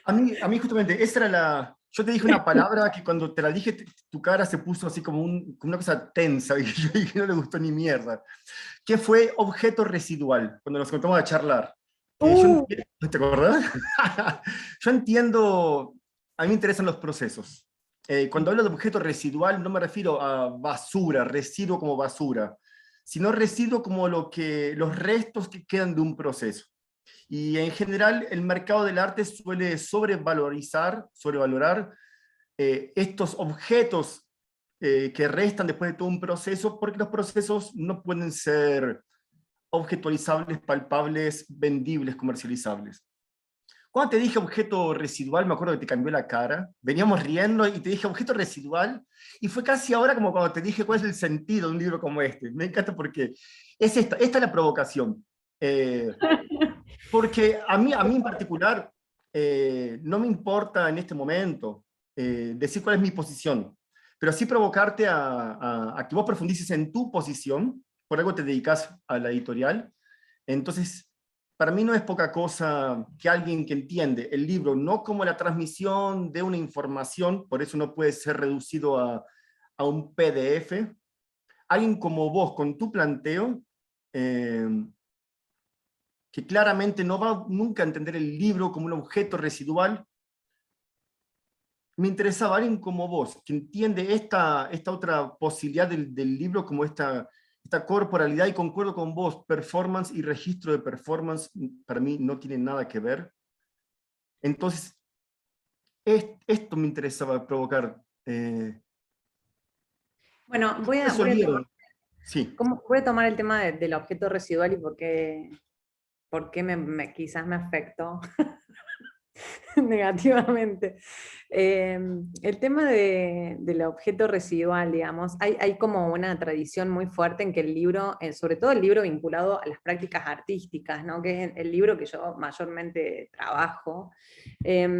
A mí justamente, esa era la... Yo te dije una palabra que cuando te la dije, tu cara se puso así como, como una cosa tensa, y yo dije, no le gustó ni mierda. Que fue objeto residual, cuando nos contamos a charlar. ¿Te acordás? Yo entiendo, a mí me interesan los procesos. Cuando hablo de objeto residual no me refiero a basura, residuo como basura, sino residuo como los restos que quedan de un proceso. Y en general el mercado del arte suele sobrevalorar estos objetos que restan después de todo un proceso, porque los procesos no pueden ser objetualizables, palpables, vendibles, comercializables. Cuando te dije objeto residual, me acuerdo que te cambió la cara, veníamos riendo y te dije objeto residual, y fue casi ahora como cuando te dije cuál es el sentido de un libro como este. Me encanta porque es esta es la provocación. Porque a mí en particular no me importa en este momento decir cuál es mi posición, pero sí provocarte a que vos profundices en tu posición, por algo te dedicas a la editorial. Entonces, para mí no es poca cosa que alguien que entiende el libro no como la transmisión de una información, por eso no puede ser reducido a un PDF, alguien como vos con tu planteo, que claramente no va nunca a entender el libro como un objeto residual. Me interesaba alguien como vos, que entiende esta otra posibilidad del libro como esta corporalidad, y concuerdo con vos, performance y registro de performance para mí no tienen nada que ver. Entonces, esto me interesaba provocar. Bueno, ¿Cómo resolvieron? Sí. voy a tomar el tema del objeto residual y por qué quizás me afectó negativamente. El tema del objeto residual, digamos, hay como una tradición muy fuerte en que el libro, sobre todo el libro vinculado a las prácticas artísticas, ¿no? Que es el libro que yo mayormente trabajo, es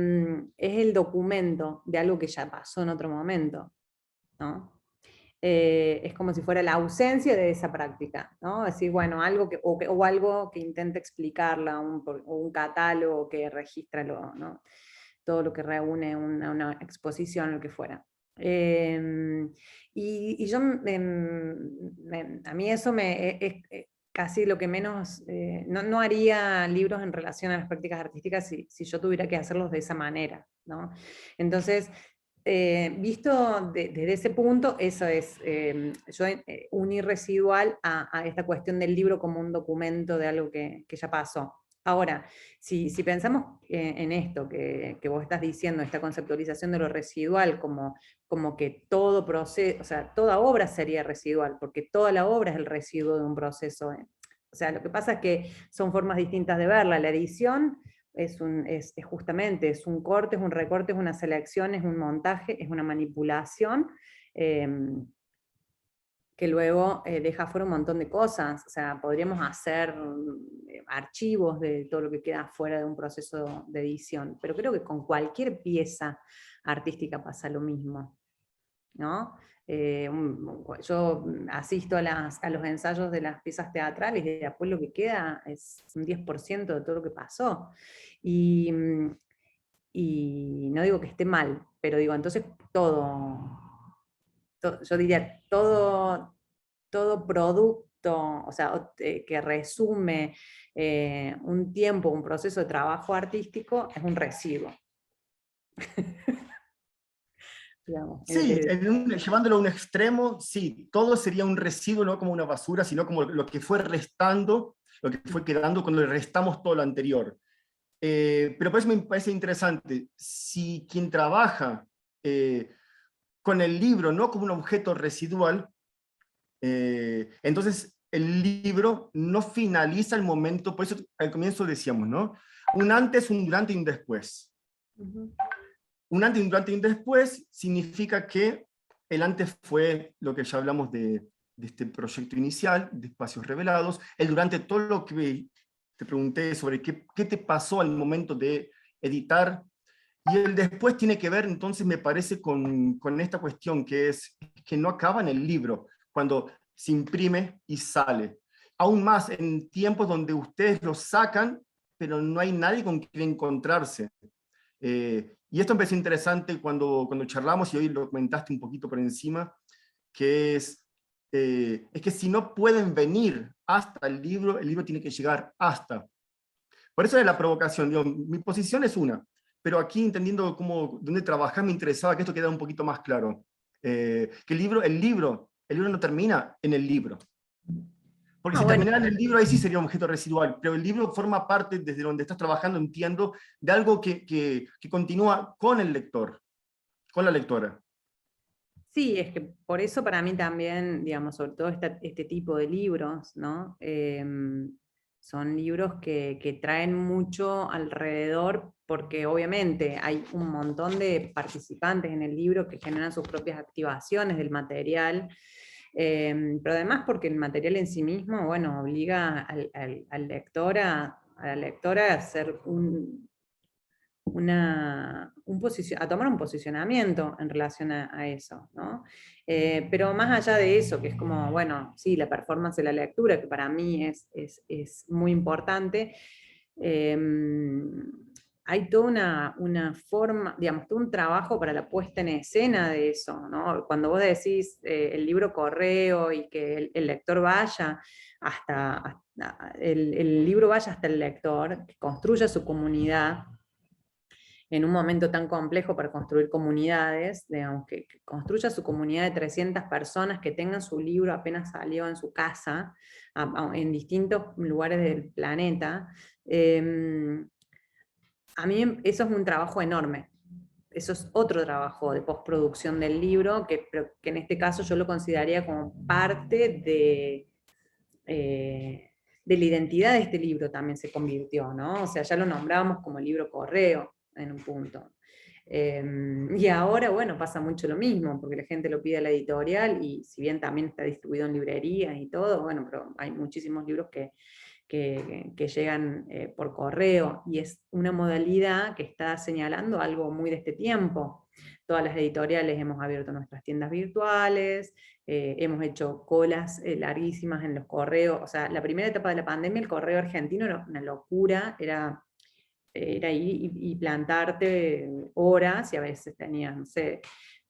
el documento de algo que ya pasó en otro momento, ¿no? Es como si fuera la ausencia de esa práctica, ¿no? Es decir, bueno, o algo que intenta explicarla, o un catálogo que registra ¿no? Todo lo que reúne una exposición, lo que fuera. Y yo, a mí eso es casi lo que menos, no haría libros en relación a las prácticas artísticas si yo tuviera que hacerlos de esa manera, ¿no? Entonces, visto desde ese punto, eso es, yo uní residual a esta cuestión del libro como un documento de algo que ya pasó. Ahora, si pensamos en esto que vos estás diciendo, esta conceptualización de lo residual como que todo proceso, o sea, toda obra sería residual, porque toda la obra es el residuo de un proceso. O sea, lo que pasa es que son formas distintas de verla. La edición es justamente, es un corte, es un recorte, es una selección, es un montaje, es una manipulación, que luego deja fuera un montón de cosas. O sea, podríamos hacer archivos de todo lo que queda fuera de un proceso de edición, pero creo que con cualquier pieza artística pasa lo mismo, ¿no? Yo asisto a los ensayos de las piezas teatrales y después lo que queda es un 10% de todo lo que pasó. Y no digo que esté mal, pero digo, entonces yo diría, todo producto, o sea, que resume un tiempo, un proceso de trabajo artístico, es un residuo. Digamos, Sí, llevándolo a un extremo, sí, todo sería un residuo, no como una basura, sino como lo que fue restando, lo que fue quedando cuando le restamos todo lo anterior. Pero por eso me parece interesante, si quien trabaja con el libro no como un objeto residual, entonces el libro no finaliza el momento, por eso al comienzo decíamos, ¿no? Un antes, un durante y un después. Un antes, un durante y un después significa que el antes fue lo que ya hablamos de este proyecto inicial, de Espacios Revelados, el durante todo lo que te pregunté sobre qué te pasó al momento de editar, y el después tiene que ver, entonces me parece, con esta cuestión que es que no acaba en el libro, cuando se imprime y sale. Aún más en tiempos donde ustedes lo sacan, pero no hay nadie con quien encontrarse. Y esto me parece interesante cuando charlamos, y hoy lo comentaste un poquito por encima, que es que si no pueden venir hasta el libro tiene que llegar hasta. Por eso es la provocación, digo, mi posición es una, pero aquí entendiendo dónde trabajar me interesaba que esto quedara un poquito más claro. Que el libro no termina en el libro. Porque si terminara en el libro, ahí sí sería un objeto residual, pero el libro forma parte, desde donde estás trabajando, entiendo, de algo que continúa con el lector, con la lectora. Sí, es que por eso para mí también, digamos, sobre todo este tipo de libros, ¿no? Son libros que traen mucho alrededor, porque obviamente hay un montón de participantes en el libro que generan sus propias activaciones del material, pero además porque el material en sí mismo, bueno, obliga al lector a la lectora a hacer a tomar un posicionamiento en relación a eso, ¿no? Pero más allá de eso, que es como, bueno, sí, la performance de la lectura, que para mí es muy importante, hay toda una forma, digamos, todo un trabajo para la puesta en escena de eso, ¿no? Cuando vos decís el libro correo y que el lector vaya el libro vaya hasta el lector, que construya su comunidad, en un momento tan complejo para construir comunidades, digamos, que construya su comunidad de 300 personas que tengan su libro apenas salió en su casa, en distintos lugares del planeta. A mí eso es un trabajo enorme. Eso es otro trabajo de postproducción del libro, que en este caso yo lo consideraría como parte de la identidad de este libro también se convirtió, ¿no? O sea, ya lo nombrábamos como libro correo en un punto. Y ahora, bueno, pasa mucho lo mismo, porque la gente lo pide a la editorial, y si bien también está distribuido en librerías y todo, bueno, pero hay muchísimos libros que llegan por correo, y es una modalidad que está señalando algo muy de este tiempo. Todas las editoriales hemos abierto nuestras tiendas virtuales, hemos hecho colas larguísimas en los correos. O sea, la primera etapa de la pandemia, el correo argentino era una locura, era ir y plantarte horas, y a veces tenías, no sé,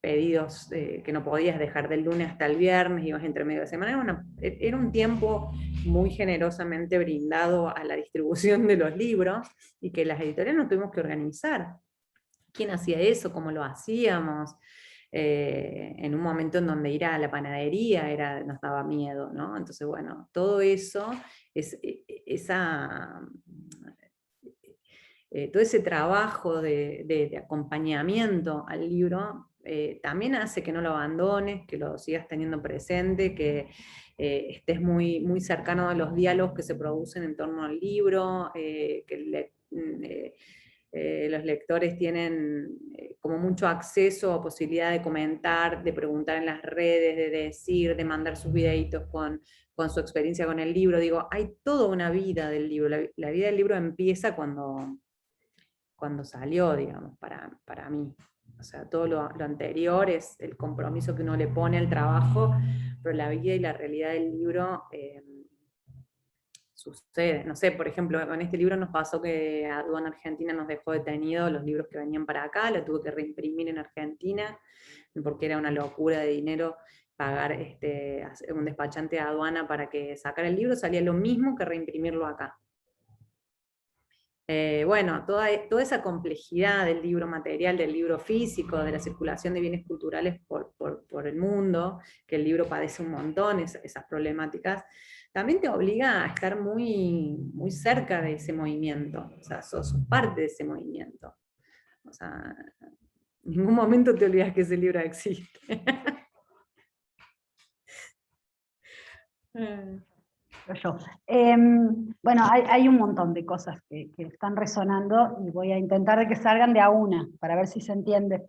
pedidos que no podías dejar del lunes hasta el viernes, ibas entre medio de semana. Era un tiempo muy generosamente brindado a la distribución de los libros, y que las editoriales nos tuvimos que organizar. quién hacía eso, cómo lo hacíamos, en un momento en donde ir a la panadería nos daba miedo, ¿no? Entonces, bueno, todo eso, todo ese trabajo de acompañamiento al libro también hace que no lo abandones, que lo sigas teniendo presente, que estés muy, muy cercano a los diálogos que se producen en torno al libro, que los lectores tienen como mucho acceso a posibilidad de comentar, de preguntar en las redes, de decir, de mandar sus videitos con su experiencia con el libro. Digo, hay toda una vida del libro. La vida del libro empieza cuando salió, digamos, para mí. O sea, todo lo anterior es el compromiso que uno le pone al trabajo, pero la vida y la realidad del libro sucede. No sé, por ejemplo, con este libro nos pasó que Aduana Argentina nos dejó detenidos los libros que venían para acá, lo tuve que reimprimir en Argentina, porque era una locura de dinero pagar un despachante de aduana para que sacara el libro, salía lo mismo que reimprimirlo acá. Bueno, toda esa complejidad del libro material, del libro físico, de la circulación de bienes culturales por el mundo, que el libro padece un montón, esas problemáticas, también te obliga a estar muy, muy cerca de ese movimiento, o sea, sos parte de ese movimiento. O sea, en ningún momento te olvidas que ese libro existe. Yo. Bueno, hay un montón de cosas que están resonando y voy a intentar de que salgan de a una para ver si se entiende.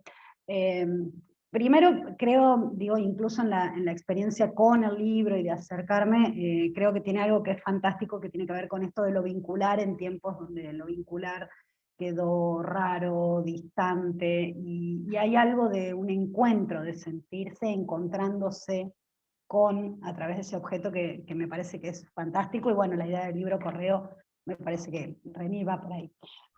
Primero, creo, digo, incluso en la experiencia con el libro y de acercarme, creo que tiene algo que es fantástico, que tiene que ver con esto de lo vincular en tiempos donde lo vincular quedó raro, distante, y hay algo de un encuentro, de sentirse encontrándose a través de ese objeto que me parece que es fantástico, y bueno, la idea del libro correo me parece que Reni va por ahí.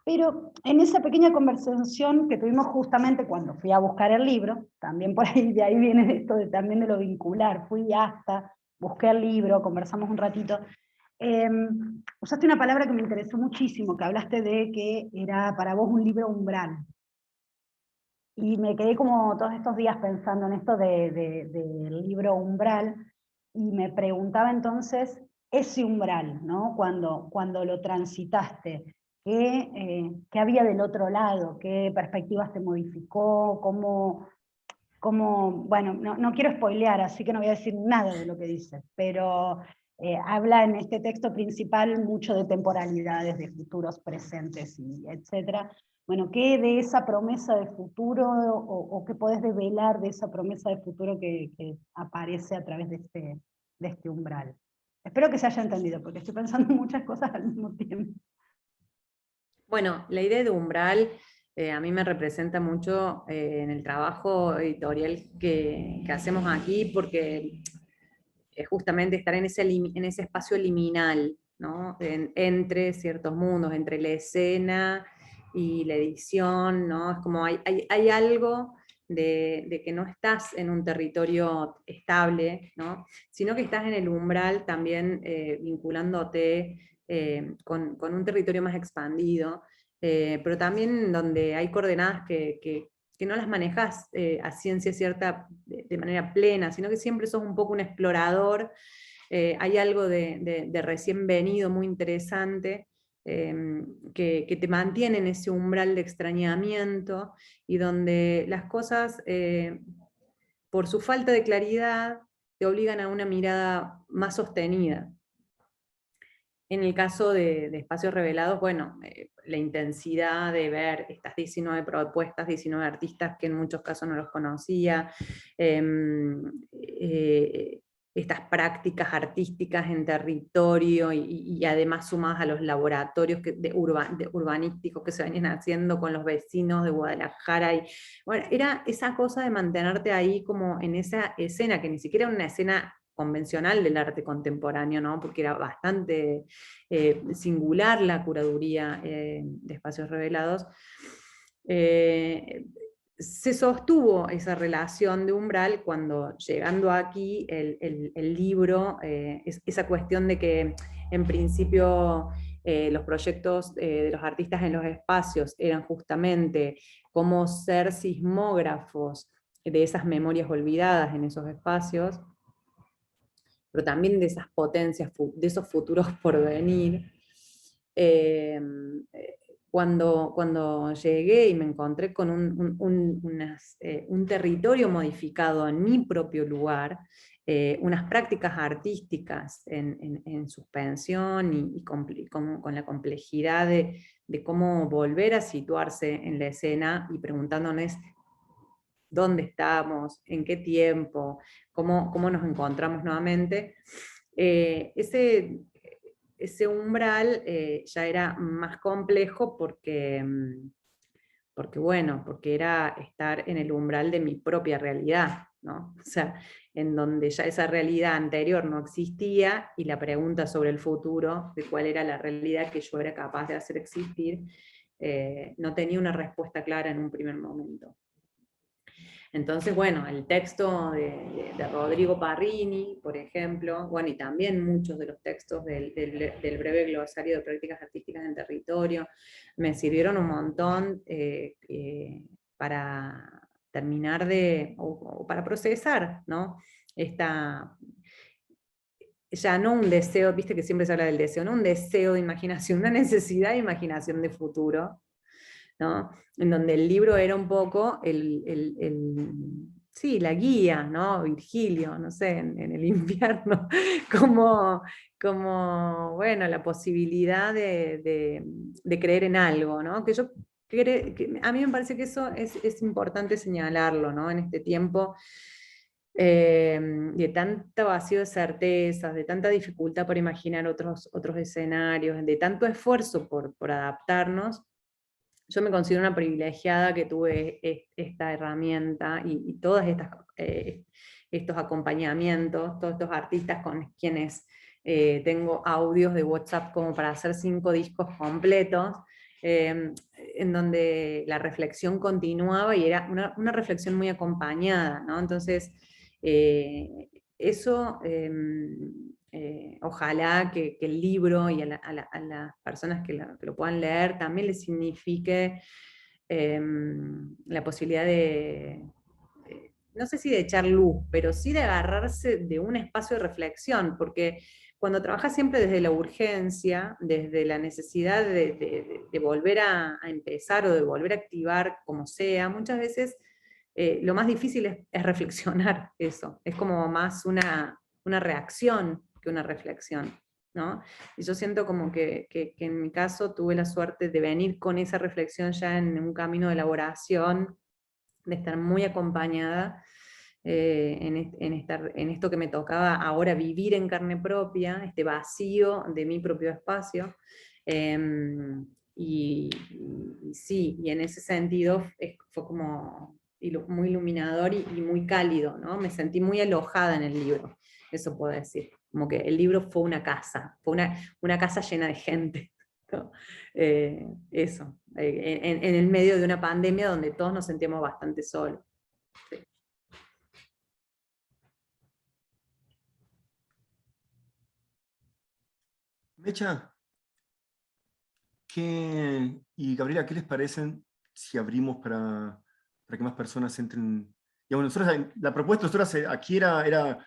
Pero en esa pequeña conversación que tuvimos justamente cuando fui a buscar el libro, también por ahí, de ahí viene esto también de lo vincular, busqué el libro, conversamos un ratito, usaste una palabra que me interesó muchísimo, que hablaste de que era para vos un libro umbral. Y me quedé como todos estos días pensando en esto del libro umbral, y me preguntaba entonces, ese umbral, ¿no? Cuando lo transitaste, ¿qué había del otro lado? ¿Qué perspectivas te modificó? Bueno, no quiero spoilear, así que no voy a decir nada de lo que dice, pero habla en este texto principal mucho de temporalidades, de futuros, presentes, y etcétera. Bueno, ¿qué de esa promesa de futuro, o qué podés develar de esa promesa de futuro que aparece a través de este umbral? Espero que se haya entendido, porque estoy pensando en muchas cosas al mismo tiempo. Bueno, la idea de umbral a mí me representa mucho en el trabajo editorial que hacemos aquí, porque es justamente estar en ese espacio liminal, ¿no? Entre ciertos mundos, entre la escena y la edición, ¿no? Es como hay algo de que no estás en un territorio estable, ¿no? Sino que estás en el umbral también vinculándote con un territorio más expandido, pero también donde hay coordenadas que no las manejas a ciencia cierta de manera plena, sino que siempre sos un poco un explorador. Hay algo de recién venido muy interesante, que te mantiene en ese umbral de extrañamiento, y donde las cosas, por su falta de claridad, te obligan a una mirada más sostenida. En el caso de Espacios Revelados, bueno, la intensidad de ver estas 19 propuestas, 19 artistas que en muchos casos no los conocía, estas prácticas artísticas en territorio y además sumadas a los laboratorios urbanísticos que se venían haciendo con los vecinos de Guadalajara. Y, bueno, era esa cosa de mantenerte ahí como en esa escena, que ni siquiera era una escena convencional del arte contemporáneo, ¿no? Porque era bastante singular la curaduría de Espacios Revelados. Se sostuvo esa relación de umbral cuando, llegando aquí, el libro, esa cuestión de que en principio los proyectos de los artistas en los espacios eran justamente cómo ser sismógrafos de esas memorias olvidadas en esos espacios, pero también de esas potencias, de esos futuros por venir. Cuando llegué y me encontré con un territorio modificado en mi propio lugar, unas prácticas artísticas en suspensión y con la complejidad de cómo volver a situarse en la escena y preguntándonos dónde estamos, en qué tiempo, cómo nos encontramos nuevamente. Ese umbral ya era más complejo porque era estar en el umbral de mi propia realidad, ¿no? O sea, en donde ya esa realidad anterior no existía, y la pregunta sobre el futuro, de cuál era la realidad que yo era capaz de hacer existir, no tenía una respuesta clara en un primer momento. Entonces, bueno, el texto de Rodrigo Parrini, por ejemplo, bueno, y también muchos de los textos del breve glosario de prácticas artísticas en territorio, me sirvieron un montón para terminar o para procesar, ¿no? Ya no un deseo, viste que siempre se habla del deseo, no un deseo de imaginación, una necesidad de imaginación de futuro, ¿no? En donde el libro era un poco sí, la guía, ¿no? Virgilio, no sé, en el infierno, como bueno, la posibilidad de creer en algo, ¿no? A mí me parece que eso es importante señalarlo, ¿no? En este tiempo de tanto vacío de certezas, de tanta dificultad por imaginar otros escenarios, de tanto esfuerzo por adaptarnos. Yo me considero una privilegiada que tuve esta herramienta y todos estos acompañamientos, todos estos artistas con quienes tengo audios de WhatsApp como para hacer 5 discos completos, en donde la reflexión continuaba y era una reflexión muy acompañada, ¿no? Entonces, eso ojalá que el libro y a las personas que lo puedan leer también les signifique la posibilidad no sé si de echar luz, pero sí de agarrarse de un espacio de reflexión, porque cuando trabajas siempre desde la urgencia, desde la necesidad de volver a empezar o de volver a activar como sea, muchas veces lo más difícil es reflexionar eso, es como más una reacción que una reflexión, ¿no? Y yo siento como que en mi caso tuve la suerte de venir con esa reflexión ya en un camino de elaboración, de estar muy acompañada en esto que me tocaba ahora vivir en carne propia, este vacío de mi propio espacio. Y sí, y en ese sentido fue como muy iluminador y muy cálido, ¿no? Me sentí muy alojada en el libro, eso puedo decir. Como que el libro fue una casa, fue una casa llena de gente. ¿No? Eso, en el medio de una pandemia donde todos nos sentíamos bastante solos. Sí. Mecha, y Gabriela, ¿qué les parecen si abrimos para que más personas entren? Digamos, la propuesta de nosotros aquí era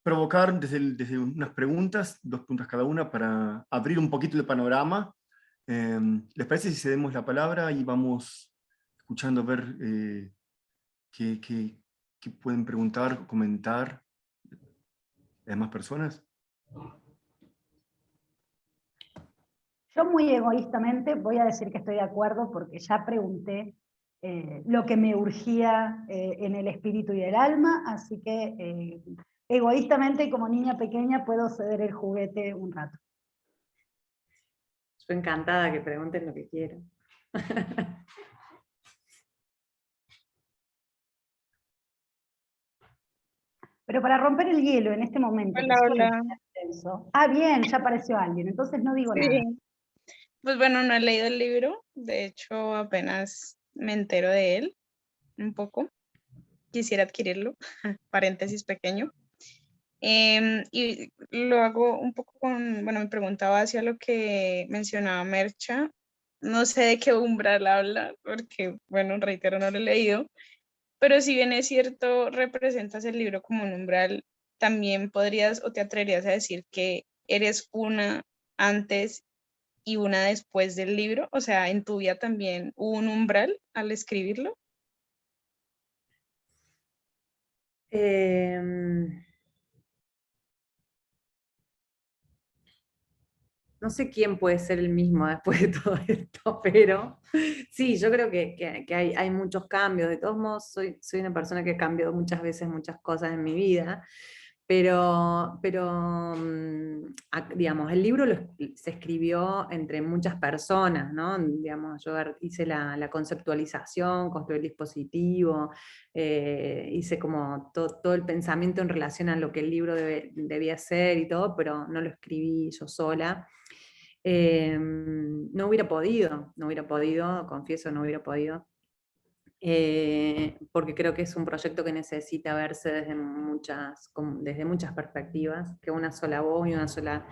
provocar desde unas preguntas, 2 preguntas cada una, para abrir un poquito el panorama. ¿Les parece si cedemos la palabra y vamos escuchando a ver qué pueden preguntar, comentar las demás personas? Yo muy egoístamente voy a decir que estoy de acuerdo porque ya pregunté lo que me urgía en el espíritu y el alma, así que egoístamente como niña pequeña puedo ceder el juguete un rato. Yo encantada que pregunten lo que quieran. Pero para romper el hielo en este momento, Hola, que suele hola. ser tenso. Ah, bien, ya apareció alguien, entonces no digo nada. Sí. Pues bueno, no he leído el libro, de hecho apenas me entero de él un poco. Quisiera adquirirlo, paréntesis pequeño. Y lo hago un poco con, bueno, me preguntaba hacia lo que mencionaba Mercha. No sé de qué umbral habla, porque, bueno, reitero, no lo he leído, pero si bien es cierto, representas el libro como un umbral, también podrías o te atreverías a decir que eres una antes y una después del libro, o sea, en tu vida también hubo un umbral al escribirlo. Em, no sé quién puede ser el mismo después de todo esto, pero sí, yo creo que hay muchos cambios. De todos modos, soy una persona que ha cambiado muchas veces muchas cosas en mi vida, pero digamos, el libro se escribió entre muchas personas, ¿no? Digamos, yo hice la conceptualización, construí el dispositivo, hice como todo el pensamiento en relación a lo que el libro debía ser y todo, pero no lo escribí yo sola. No hubiera podido, confieso, no hubiera podido, porque creo que es un proyecto que necesita verse desde muchas perspectivas, que una sola voz y una sola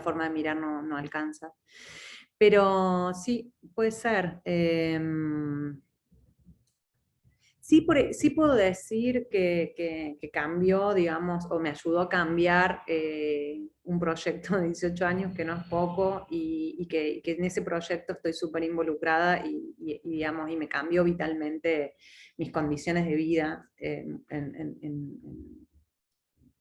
forma de mirar no alcanza. Pero sí, puede ser. Sí puedo decir que cambió, digamos, o me ayudó a cambiar un proyecto de 18 años, que no es poco, y que en ese proyecto estoy súper involucrada digamos, y me cambió vitalmente mis condiciones de vida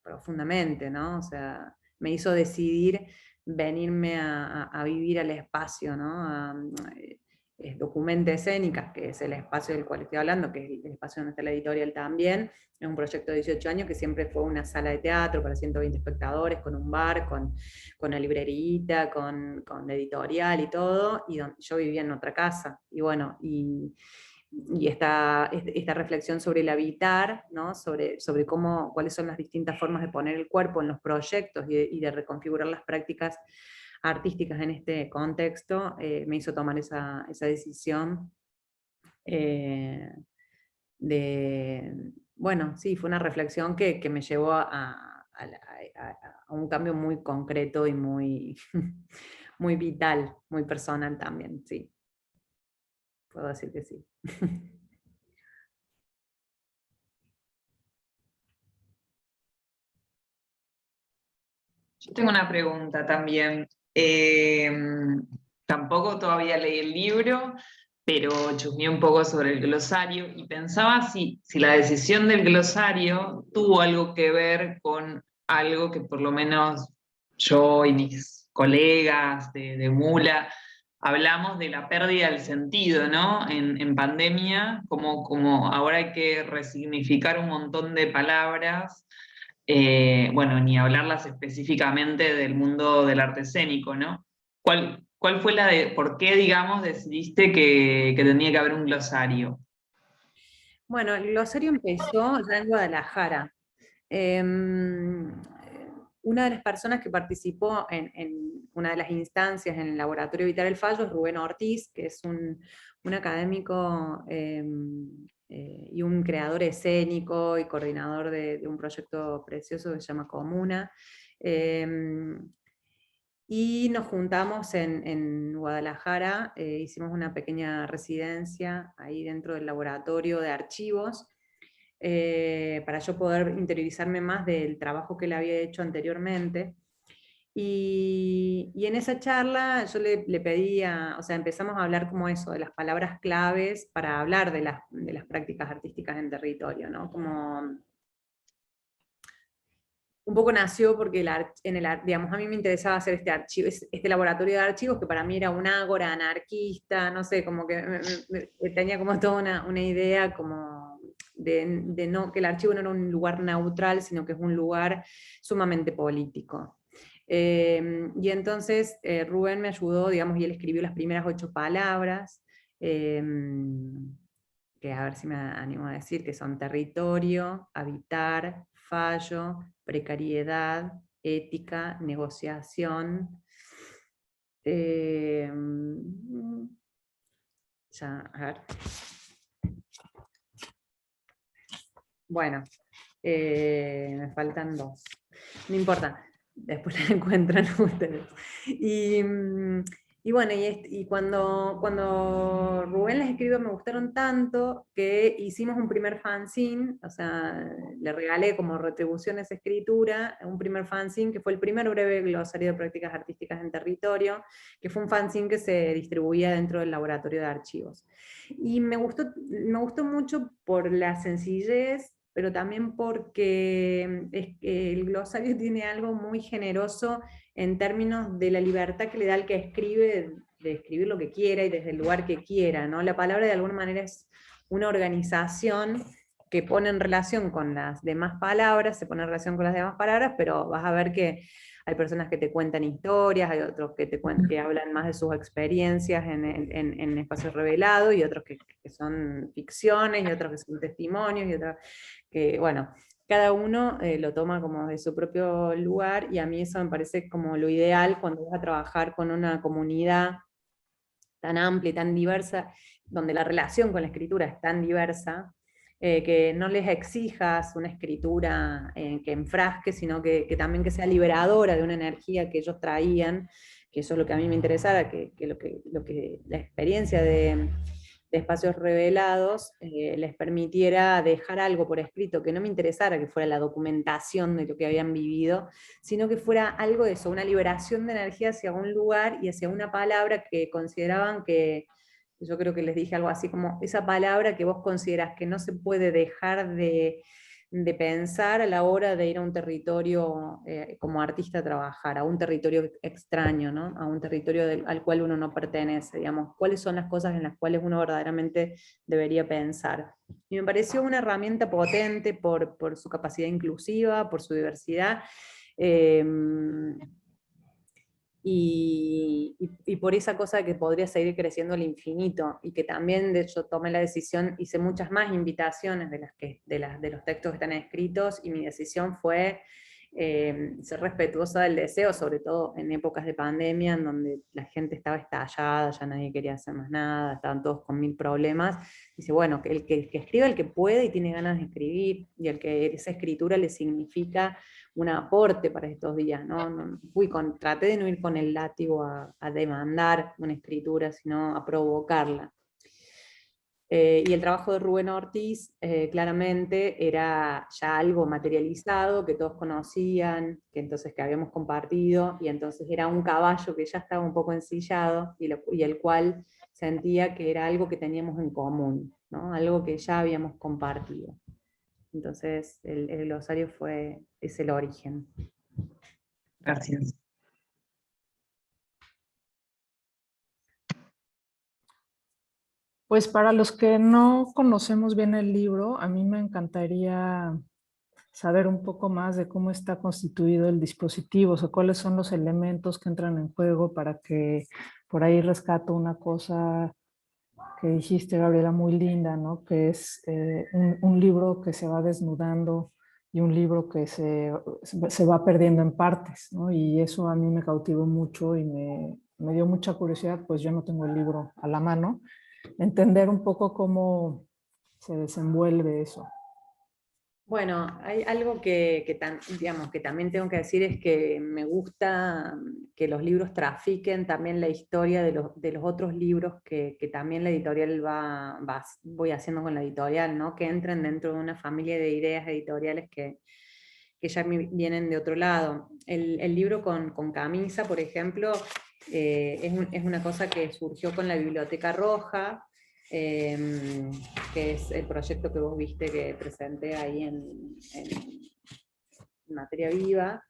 profundamente, ¿no? O sea, me hizo decidir venirme a vivir al espacio, ¿no? Documenta Escénicas, que es el espacio del cual estoy hablando, que es el espacio donde está la editorial también. Es un proyecto de 18 años que siempre fue una sala de teatro para 120 espectadores, con un bar, con una librerita, con editorial y todo, y donde yo vivía en otra casa. Y bueno, y esta reflexión sobre el habitar, ¿no? sobre cuáles son las distintas formas de poner el cuerpo en los proyectos y de reconfigurar las prácticas artísticas en este contexto, me hizo tomar esa decisión bueno, sí, fue una reflexión que me llevó a un cambio muy concreto y muy, muy vital, muy personal también, sí. Puedo decir que sí. Yo tengo una pregunta también. Tampoco todavía leí el libro, pero chusmeé un poco sobre el glosario y pensaba si la decisión del glosario tuvo algo que ver con algo que por lo menos yo y mis colegas de Mula hablamos de la pérdida del sentido, ¿no? En pandemia, como ahora hay que resignificar un montón de palabras. Bueno, ni hablarlas específicamente del mundo del arte escénico, ¿no? ¿Cuál fue por qué, digamos, decidiste que tenía que haber un glosario? Bueno, el glosario empezó ya en Guadalajara. Una de las personas que participó en una de las instancias en el Laboratorio Evitar el Fallo es Rubén Ortiz, que es un académico y un creador escénico y coordinador de un proyecto precioso que se llama Comuna. Y nos juntamos en Guadalajara, hicimos una pequeña residencia ahí dentro del laboratorio de archivos, para yo poder interiorizarme más del trabajo que él había hecho anteriormente. Y en esa charla yo le pedía, o sea, empezamos a hablar como eso, de las palabras claves para hablar de las prácticas artísticas en territorio, ¿no? Como un poco nació porque digamos, a mí me interesaba hacer este laboratorio de archivos que para mí era un ágora anarquista, no sé, como que tenía como toda una idea como de no, que el archivo no era un lugar neutral, sino que es un lugar sumamente político. Y entonces Rubén me ayudó, digamos, y él escribió las primeras 8 palabras, que a ver si me animo a decir, que son territorio, habitar, fallo, precariedad, ética, negociación. Ya, a ver. Bueno, me faltan 2. no importa, después la encuentran ustedes. Y bueno, y cuando Rubén les escribió me gustaron tanto que hicimos un primer fanzine, o sea, le regalé como retribución esa escritura, un primer fanzine que fue el primer breve glosario de prácticas artísticas en territorio, que fue un fanzine que se distribuía dentro del laboratorio de archivos. Y me gustó mucho por la sencillez, pero también porque el glosario tiene algo muy generoso en términos de la libertad que le da al que escribe, de escribir lo que quiera y desde el lugar que quiera, ¿no? La palabra de alguna manera es una organización que pone en relación con las demás palabras, se pone en relación con las demás palabras, pero vas a ver que hay personas que te cuentan historias, hay otros que hablan más de sus experiencias en espacios revelados, y otros que son ficciones, y otros que son testimonios, y otros que, bueno, cada uno lo toma como de su propio lugar, y a mí eso me parece como lo ideal cuando vas a trabajar con una comunidad tan amplia y tan diversa, donde la relación con la escritura es tan diversa, que no les exijas una escritura que enfrasque, sino que también que sea liberadora de una energía que ellos traían, que eso es lo que a mí me interesaba, que la experiencia de espacios revelados les permitiera dejar algo por escrito, que no me interesara que fuera la documentación de lo que habían vivido, sino que fuera algo de eso, una liberación de energía hacia un lugar y hacia una palabra que consideraban que, yo creo que les dije algo así como, esa palabra que vos considerás que no se puede dejar de pensar a la hora de ir a un territorio como artista a trabajar, a un territorio extraño, ¿no? A un territorio al cual uno no pertenece, digamos, cuáles son las cosas en las cuales uno verdaderamente debería pensar. Y me pareció una herramienta potente por su capacidad inclusiva, por su diversidad, y por esa cosa que podría seguir creciendo al infinito, y que también, de hecho, tomé la decisión, hice muchas más invitaciones de los textos que están escritos, y mi decisión fue ser respetuosa del deseo, sobre todo en épocas de pandemia, en donde la gente estaba estallada, ya nadie quería hacer más nada, estaban todos con 1000 problemas. Dice, bueno, el que escriba, el que puede y tiene ganas de escribir, y el que esa escritura le significa un aporte para estos días, ¿no? Traté de no ir con el látigo a demandar una escritura, sino a provocarla. Y el trabajo de Rubén Ortiz claramente era ya algo materializado, que todos conocían, que habíamos compartido, y entonces era un caballo que ya estaba un poco ensillado, y el cual sentía que era algo que teníamos en común, ¿no? Algo que ya habíamos compartido. Entonces el glosario es el origen. Gracias. Pues para los que no conocemos bien el libro, a mí me encantaría saber un poco más de cómo está constituido el dispositivo, o sea, cuáles son los elementos que entran en juego, para que por ahí rescato una cosa que dijiste, Gabriela, muy linda, ¿no? Que es un libro que se va desnudando y un libro que se va perdiendo en partes, ¿no? Y eso a mí me cautivó mucho y me dio mucha curiosidad, pues yo no tengo el libro a la mano, entender un poco cómo se desenvuelve eso. Bueno, hay algo que también tengo que decir, es que me gusta que los libros trafiquen también la historia de los otros libros que también la editorial voy haciendo con la editorial, ¿no? Que entren dentro de una familia de ideas editoriales que ya vienen de otro lado. El libro con camisa, por ejemplo, es una cosa que surgió con la Biblioteca Roja, que es el proyecto que vos viste que presenté ahí en Materia Viva.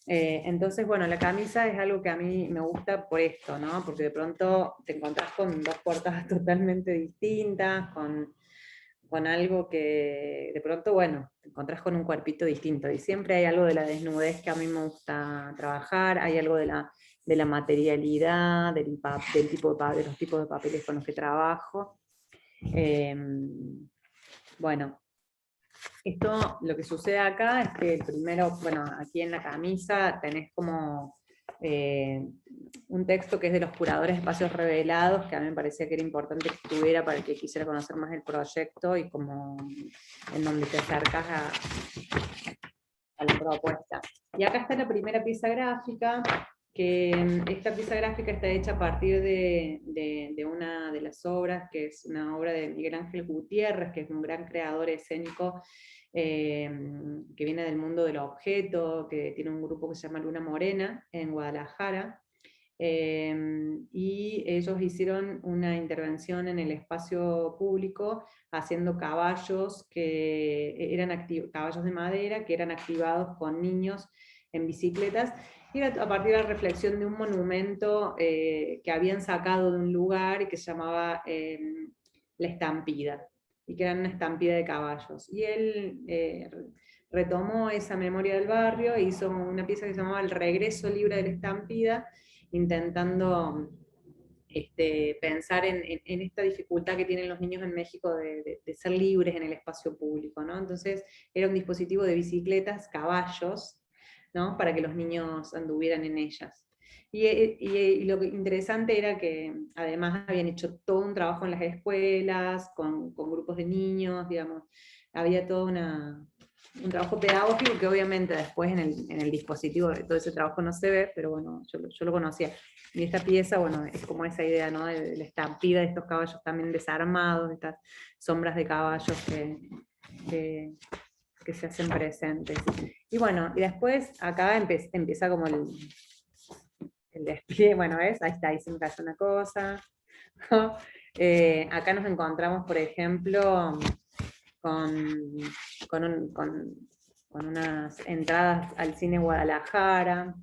Entonces, bueno, la camisa es algo que a mí me gusta por esto, ¿no? Porque de pronto te encontrás con dos portadas totalmente distintas, con algo que de pronto, bueno, te encontrás con un cuerpito distinto, y siempre hay algo de la desnudez que a mí me gusta trabajar, hay algo de la materialidad, de los tipos de papeles con los que trabajo. Bueno, lo que sucede acá es que primero, bueno, aquí en la camisa tenés como un texto que es de los curadores de espacios revelados, que a mí me parecía que era importante que estuviera para el que quisiera conocer más el proyecto, y como en donde te acercas la propuesta. Y acá está la primera pieza gráfica, que esta pieza gráfica está hecha a partir de una de las obras, que es una obra de Miguel Ángel Gutiérrez, que es un gran creador escénico, que viene del mundo del objeto, que tiene un grupo que se llama Luna Morena, en Guadalajara, y ellos hicieron una intervención en el espacio público haciendo caballos que eran caballos de madera que eran activados con niños en bicicletas, y era a partir de la reflexión de un monumento que habían sacado de un lugar y que se llamaba La Estampida, y que era una estampida de caballos. Y él retomó esa memoria del barrio e hizo una pieza que se llamaba El Regreso Libre de la Estampida, intentando pensar en esta dificultad que tienen los niños en México de ser libres en el espacio público, ¿no? Entonces era un dispositivo de bicicletas, caballos, ¿no? Para que los niños anduvieran en ellas. Y lo interesante era que además habían hecho todo un trabajo en las escuelas, con grupos de niños, digamos, había todo un trabajo pedagógico que obviamente después en el dispositivo todo ese trabajo no se ve, pero bueno, yo lo conocía. Y esta pieza, bueno, es como esa idea, ¿no? De la estampida de estos caballos también desarmados, de estas sombras de caballos que se hacen presentes. Y bueno, y después acá empieza como el despliegue, bueno, ¿ves? Ahí está, ahí se me cayó una cosa. Acá nos encontramos, por ejemplo, con unas entradas al cine Guadalajara,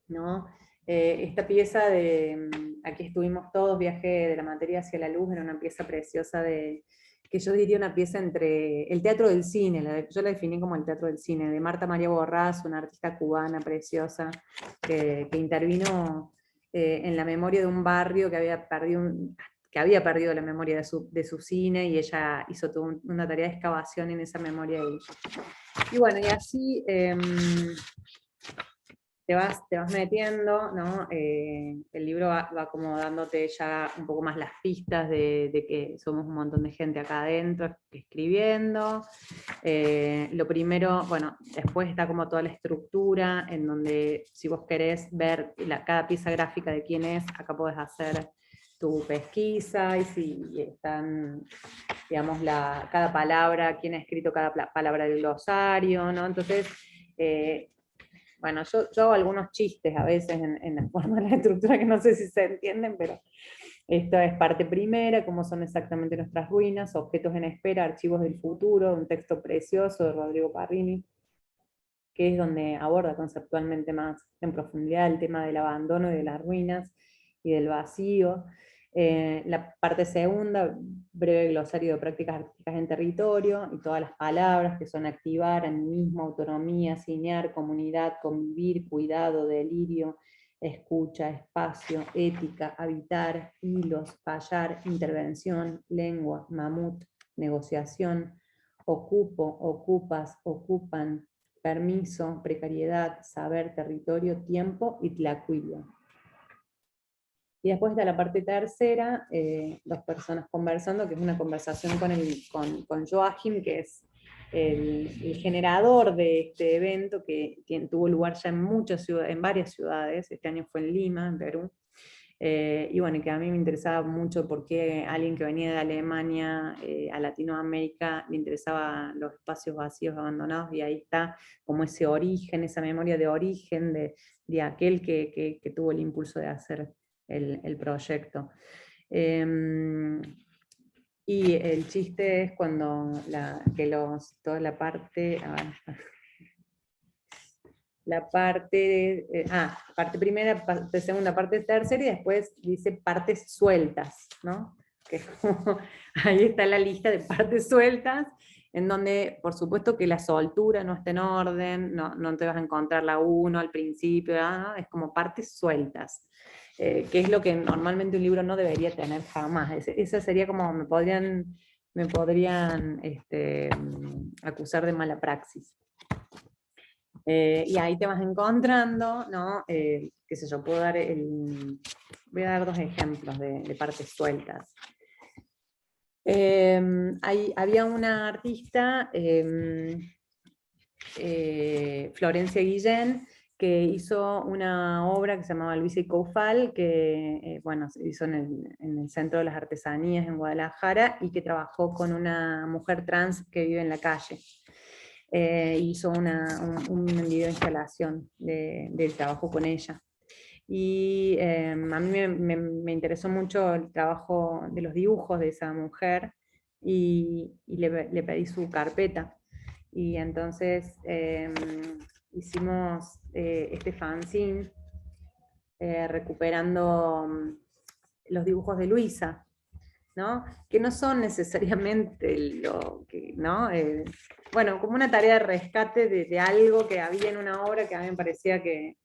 ¿no? Esta pieza de Aquí estuvimos todos, viaje de la materia hacia la luz, era una pieza preciosa que yo diría una pieza entre el teatro del cine, yo la definí como el teatro del cine, de Marta María Borrás, una artista cubana preciosa, que intervino en la memoria de un barrio que había perdido la memoria de su cine, y ella hizo toda una tarea de excavación en esa memoria. Y bueno, y así te vas metiendo, ¿no? El libro va como dándote ya un poco más las pistas de que somos un montón de gente acá adentro escribiendo. Lo primero, bueno, después está como toda la estructura, en donde si vos querés ver cada pieza gráfica de quién es, acá podés hacer tu pesquisa, y si están, digamos, cada palabra, quién ha escrito cada palabra del glosario, ¿no? Entonces, bueno, yo hago algunos chistes a veces en la forma de la estructura que no sé si se entienden, pero esto es parte primera, cómo son exactamente nuestras ruinas, objetos en espera, archivos del futuro, un texto precioso de Rodrigo Parrini, que es donde aborda conceptualmente más en profundidad el tema del abandono y de las ruinas y del vacío. La parte segunda, breve glosario de prácticas artísticas en territorio, y todas las palabras que son activar, animismo, autonomía, cinear, comunidad, convivir, cuidado, delirio, escucha, espacio, ética, habitar, hilos, fallar, intervención, lengua, mamut, negociación, ocupo, ocupas, ocupan, permiso, precariedad, saber, territorio, tiempo y tlacuilo. Y después está la parte tercera, dos personas conversando, que es una conversación con Joachim, que es el generador de este evento, que tuvo lugar ya en varias ciudades. Este año fue en Lima, en Perú. Y bueno, que a mí me interesaba mucho por qué alguien que venía de Alemania a Latinoamérica le interesaba los espacios vacíos abandonados, y ahí está como ese origen, esa memoria de origen de aquel que tuvo el impulso de hacer el proyecto. Y el chiste es cuando toda la parte... parte primera, parte segunda, parte tercera, y después dice partes sueltas, ¿no? Que es como, ahí está la lista de partes sueltas, en donde por supuesto que la soltura no está en orden, no te vas a encontrar la 1 al principio, ¿no? Es como partes sueltas, que es lo que normalmente un libro no debería tener jamás. Esa sería como, me podrían acusar de mala praxis. Y ahí te vas encontrando, ¿no? Qué sé yo, voy a dar dos ejemplos de partes sueltas. Había una artista Florencia Guillén, que hizo una obra que se llamaba Luisa y Coufal, que bueno, se hizo en el Centro de las Artesanías en Guadalajara, y que trabajó con una mujer trans que vive en la calle. Hizo un video de instalación del trabajo con ella. Y a mí me interesó mucho el trabajo de los dibujos de esa mujer, y le pedí su carpeta. Y entonces hicimos este fanzine recuperando los dibujos de Luisa, ¿no? Que no son necesariamente lo que, ¿no? Bueno, como una tarea de rescate de algo que había en una obra que a mí me parecía que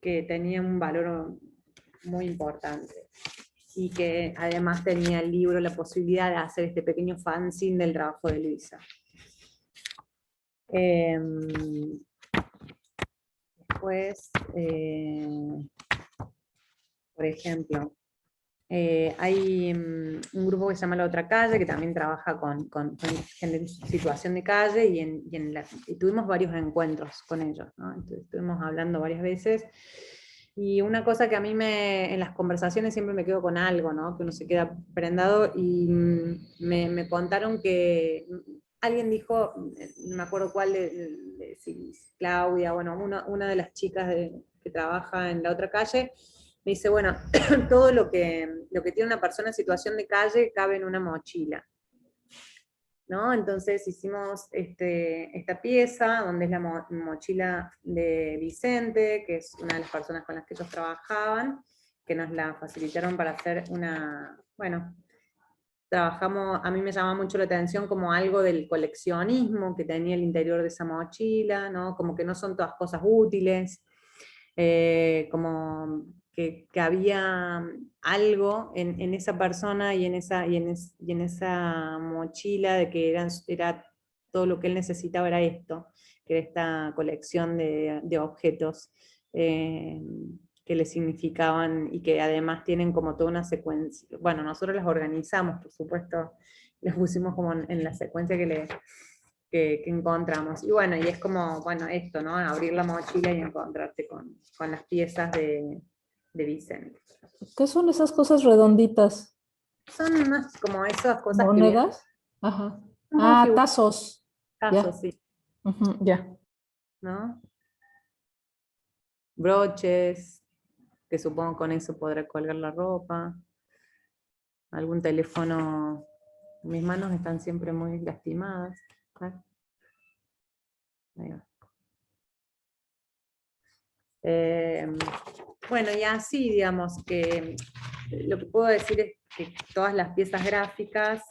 tenía un valor muy importante, y que además tenía el libro la posibilidad de hacer este pequeño fanzine del trabajo de Luisa. Después, por ejemplo, hay un grupo que se llama La Otra Calle, que también trabaja con gente en situación de calle, y tuvimos varios encuentros con ellos, ¿no? Entonces, estuvimos hablando varias veces, y una cosa que a mí en las conversaciones siempre me quedo con algo, ¿no? Que uno se queda prendado, y me contaron que alguien dijo, no me acuerdo cuál, si Claudia, bueno, una de las chicas que trabaja en La Otra Calle, me dice, bueno, todo lo que tiene una persona en situación de calle cabe en una mochila, ¿no? Entonces hicimos esta pieza, donde es la mochila de Vicente, que es una de las personas con las que ellos trabajaban, que nos la facilitaron para hacer bueno, trabajamos, a mí me llamaba mucho la atención como algo del coleccionismo que tenía el interior de esa mochila, ¿no? Como que no son todas cosas útiles, como que había algo en esa persona y en esa mochila, de que era todo lo que él necesitaba, era esto, que era esta colección de objetos que le significaban, y que además tienen como toda una secuencia. Bueno, nosotros las organizamos, por supuesto, las pusimos como en la secuencia que encontramos. Y bueno, y es como, bueno, esto, ¿no? Abrir la mochila y encontrarte con las piezas de Vicente. ¿Qué son esas cosas redonditas? Son como esas cosas ¿Monedas? Ajá. Ah, Tazos. tazos, Ya. sí. Ya. ¿No? Broches, que supongo con eso podré colgar la ropa. Algún teléfono. Mis manos están siempre muy lastimadas. Ahí va. Bueno, y así, digamos, que lo que puedo decir es que todas las piezas gráficas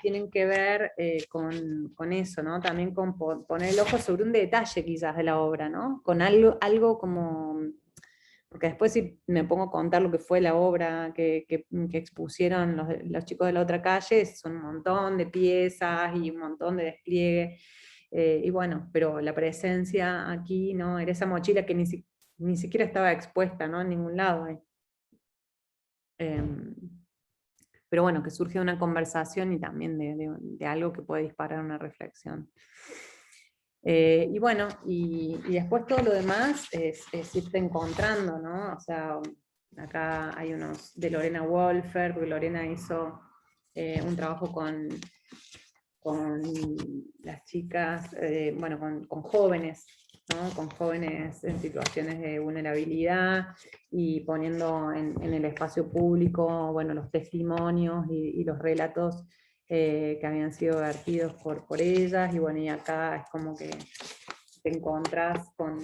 tienen que ver con eso, ¿no? También con poner el ojo sobre un detalle quizás de la obra, ¿no? Con algo como... Porque después, si me pongo a contar lo que fue la obra que expusieron los chicos de La Otra Calle, son un montón de piezas y un montón de despliegue. Y bueno, pero la presencia aquí, ¿no? Era esa mochila que ni siquiera estaba expuesta, ¿no? En ningún lado. Pero bueno, que surge una conversación y también de algo que puede disparar una reflexión. Y bueno, y después todo lo demás es irte encontrando, ¿no? O sea, acá hay unos de Lorena Wolfer, porque Lorena hizo un trabajo con las chicas, bueno, con jóvenes, ¿no? Con jóvenes en situaciones de vulnerabilidad, y poniendo en el espacio público, bueno, los testimonios y los relatos que habían sido vertidos por ellas, y bueno, y acá es como que te encontrás con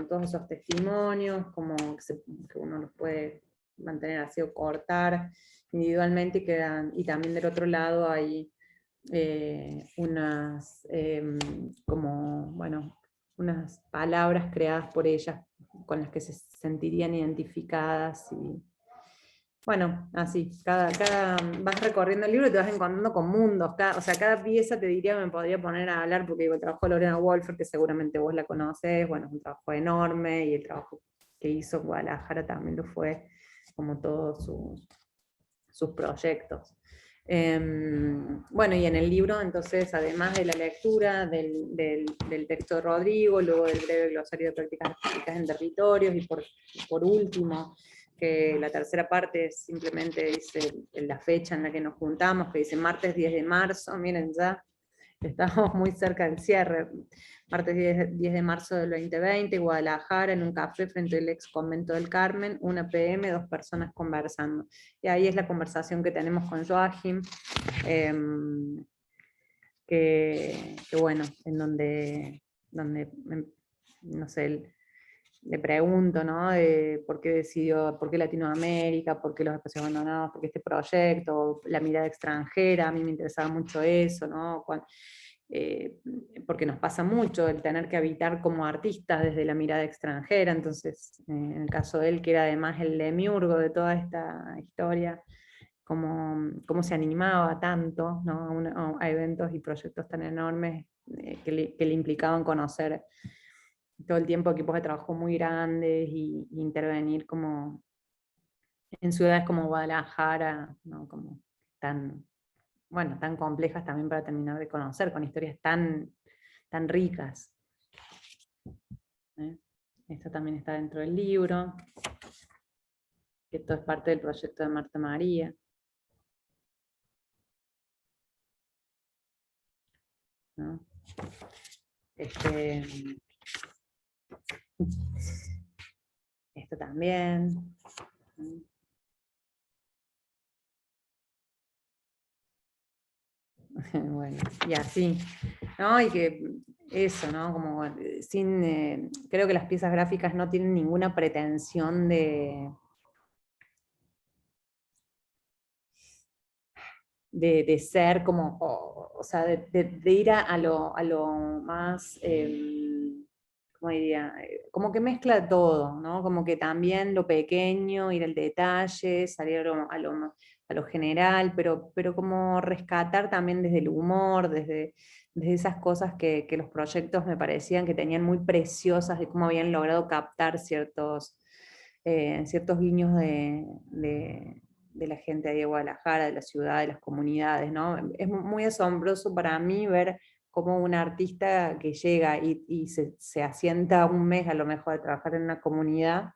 todos esos testimonios, como que uno los puede mantener así o cortar individualmente, y también del otro lado hay unas como, bueno, unas palabras creadas por ellas con las que se sentirían identificadas, y bueno, así, vas recorriendo el libro y te vas encontrando con mundos, o sea, cada pieza te diría, me podría poner a hablar, porque digo, el trabajo de Lorena Wolfer, que seguramente vos la conocés, bueno, es un trabajo enorme, y el trabajo que hizo en Guadalajara también lo fue, como todos sus proyectos. Bueno, y en el libro, entonces, además de la lectura del texto de Rodrigo, luego del breve glosario de prácticas artísticas en territorios, y por último, que la tercera parte simplemente dice la fecha en la que nos juntamos, que dice martes 10 de marzo, miren ya, estamos muy cerca del cierre, martes 10 de marzo del 2020, Guadalajara, en un café frente al ex convento del Carmen, 1 p.m., 2 personas conversando. Y ahí es la conversación que tenemos con Joachim, que bueno, en donde no sé, le pregunto, ¿no? De por qué decidió, por qué Latinoamérica, por qué los espacios abandonados, por qué este proyecto, la mirada extranjera, a mí me interesaba mucho eso, ¿no? Porque nos pasa mucho el tener que habitar como artistas desde la mirada extranjera, entonces en el caso de él, que era además el demiurgo de toda esta historia, cómo se animaba tanto, ¿no? a eventos y proyectos tan enormes que le implicaban conocer todo el tiempo equipos de trabajo muy grandes y intervenir como en ciudades como Guadalajara, ¿no? Como tan, bueno, tan complejas también para terminar de conocer, con historias tan ricas. Esto también está dentro del libro. Esto es parte del proyecto de Marta María. ¿No? Esto también. Bueno, y así, ¿no? Y que eso, ¿no? Como creo que las piezas gráficas no tienen ninguna pretensión de ser como, o sea, de ir a lo más, ¿cómo diría? Como que mezcla todo, ¿no? Como que también lo pequeño, ir al detalle, salir a lo general, pero como rescatar también desde el humor, desde esas cosas que los proyectos me parecían que tenían muy preciosas, de cómo habían logrado captar ciertos guiños de la gente de Guadalajara, de la ciudad, de las comunidades, ¿no? Es muy asombroso para mí ver cómo un artista que llega y se asienta un mes a lo mejor a trabajar en una comunidad,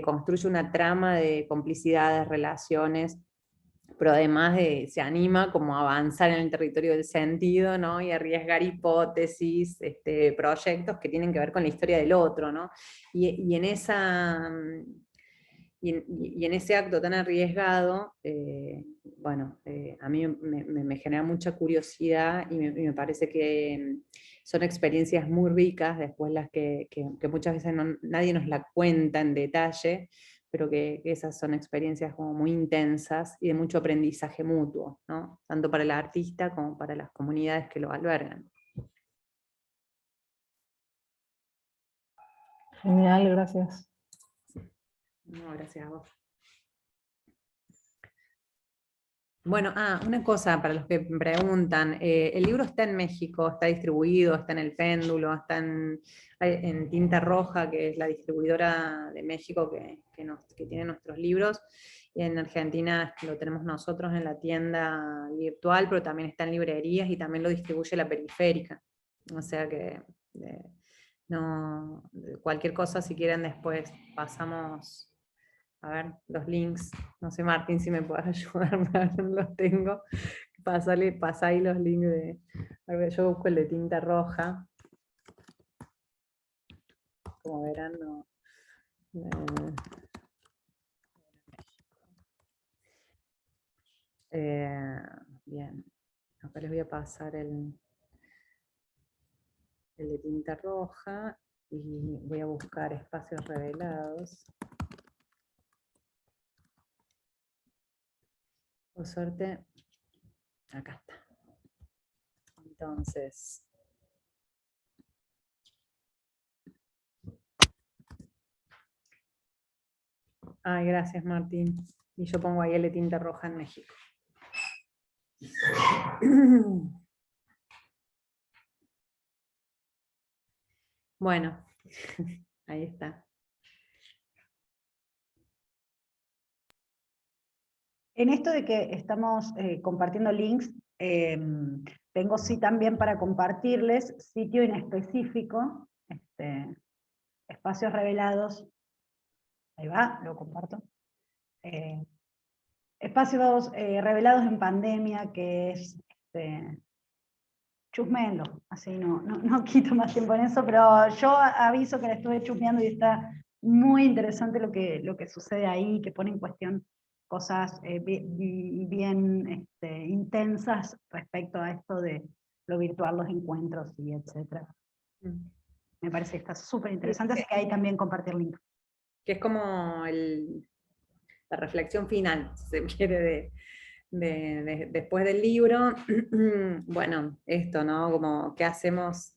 construye una trama de complicidades, relaciones, pero además se anima como a avanzar en el territorio del sentido, ¿no? Y arriesgar hipótesis, proyectos que tienen que ver con la historia del otro, ¿no? Y en esa... Y en ese acto tan arriesgado, bueno, a mí me genera mucha curiosidad y me parece que son experiencias muy ricas, después las que muchas veces nadie nos la cuenta en detalle, pero que esas son experiencias como muy intensas y de mucho aprendizaje mutuo, ¿no? Tanto para el artista como para las comunidades que lo albergan. Genial, gracias. No, gracias a vos. Bueno, una cosa para los que preguntan, el libro está en México, está distribuido, está en El Péndulo, está en Tinta Roja, que es la distribuidora de México que tiene nuestros libros, y en Argentina lo tenemos nosotros en la tienda virtual, pero también está en librerías y también lo distribuye La Periférica, o sea que no, cualquier cosa si quieren después pasamos... A ver, los links. No sé, Martín, si me puedes ayudar, no los tengo. Pasá ahí los links de... A ver, yo busco el de Tinta Roja. Como verán, no... bien. Acá les voy a pasar el de Tinta Roja. Y voy a buscar espacios revelados. Por suerte, acá está. Entonces, ay, gracias Martín. Y yo pongo ahí el de Tinta Roja en México. Bueno, ahí está. En esto de que estamos compartiendo links, tengo sí también para compartirles sitio en específico, Espacios Revelados, ahí va, lo comparto. Espacios Revelados en Pandemia, que es, chusmelo, así no quito más tiempo en eso, pero yo aviso que la estuve chusmeando y está muy interesante lo que sucede ahí, que pone en cuestión cosas bien intensas respecto a esto de lo virtual, los encuentros y etcétera. Me parece que está súper interesante, así que ahí también compartir link. Que es como la reflexión final, si se quiere, después del libro. Bueno, esto, ¿no? Como, ¿qué hacemos?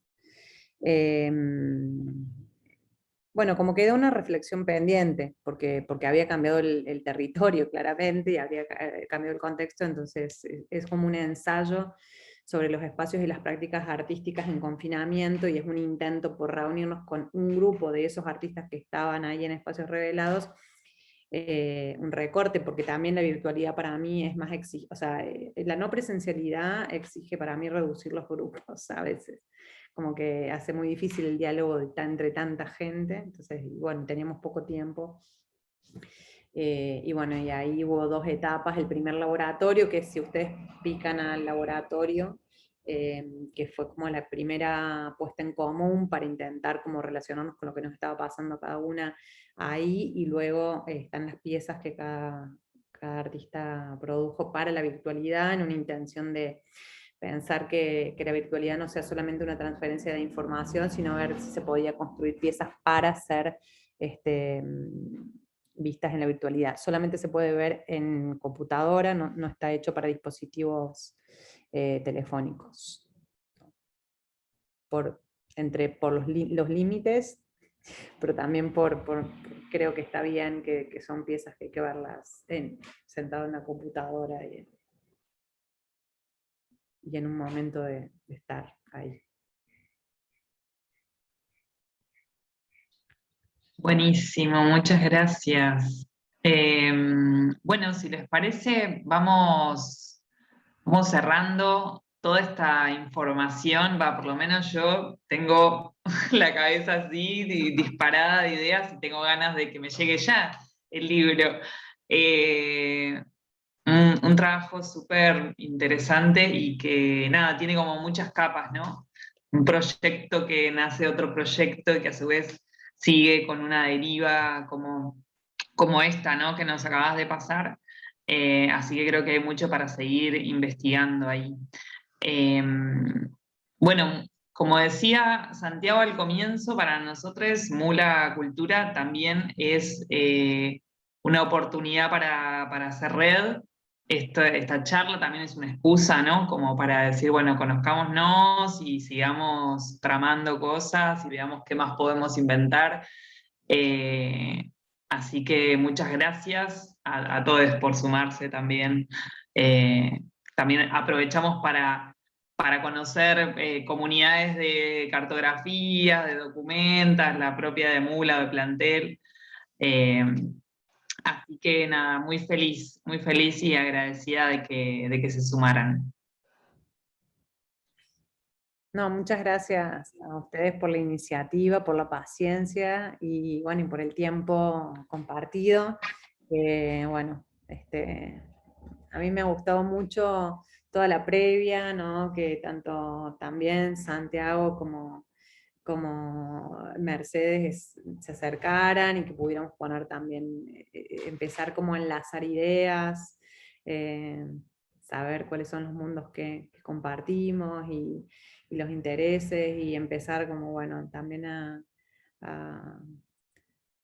Bueno, como quedó una reflexión pendiente, porque había cambiado el territorio claramente y había cambiado el contexto, entonces es como un ensayo sobre los espacios y las prácticas artísticas en confinamiento, y es un intento por reunirnos con un grupo de esos artistas que estaban ahí en Espacios Revelados, un recorte, porque también la virtualidad para mí es más exigente, o sea, la no presencialidad exige para mí reducir los grupos a veces, como que hace muy difícil el diálogo entre tanta gente, entonces, bueno, teníamos poco tiempo. Y bueno, y ahí hubo 2 etapas, el primer laboratorio, que si ustedes pican al laboratorio, que fue como la primera puesta en común para intentar como relacionarnos con lo que nos estaba pasando a cada una ahí, y luego están las piezas que cada artista produjo para la virtualidad, en una intención de pensar que la virtualidad no sea solamente una transferencia de información, sino ver si se podía construir piezas para ser vistas en la virtualidad. Solamente se puede ver en computadora, no está hecho para dispositivos telefónicos. Por los límites, pero también creo que está bien que son piezas que hay que verlas sentado en la computadora y en un momento de estar ahí. Buenísimo, muchas gracias. Bueno, si les parece, vamos cerrando toda esta información. Por lo menos yo tengo la cabeza así, disparada de ideas, y tengo ganas de que me llegue ya el libro. Un trabajo súper interesante y que, nada, tiene como muchas capas, ¿no? Un proyecto que nace de otro proyecto y que a su vez sigue con una deriva como esta, ¿no? Que nos acabas de pasar. Así que creo que hay mucho para seguir investigando ahí. Bueno, como decía Santiago al comienzo, para nosotros Mula Cultura también es una oportunidad para hacer red. Esta charla también es una excusa, ¿no? Como para decir, bueno, conozcámonos y sigamos tramando cosas y veamos qué más podemos inventar. Así que muchas gracias a todos por sumarse también. También aprovechamos para conocer comunidades de cartografía, de documentas, la propia de Mula, de Plantel. Así que nada, muy feliz y agradecida de que se sumaran. No, muchas gracias a ustedes por la iniciativa, por la paciencia y bueno, y por el tiempo compartido. Bueno, a mí me ha gustado mucho toda la previa, ¿no? Que tanto también Santiago como Mercedes se acercaran y que pudiéramos poner también, empezar como a enlazar ideas, saber cuáles son los mundos que compartimos y los intereses, y empezar como, bueno, también a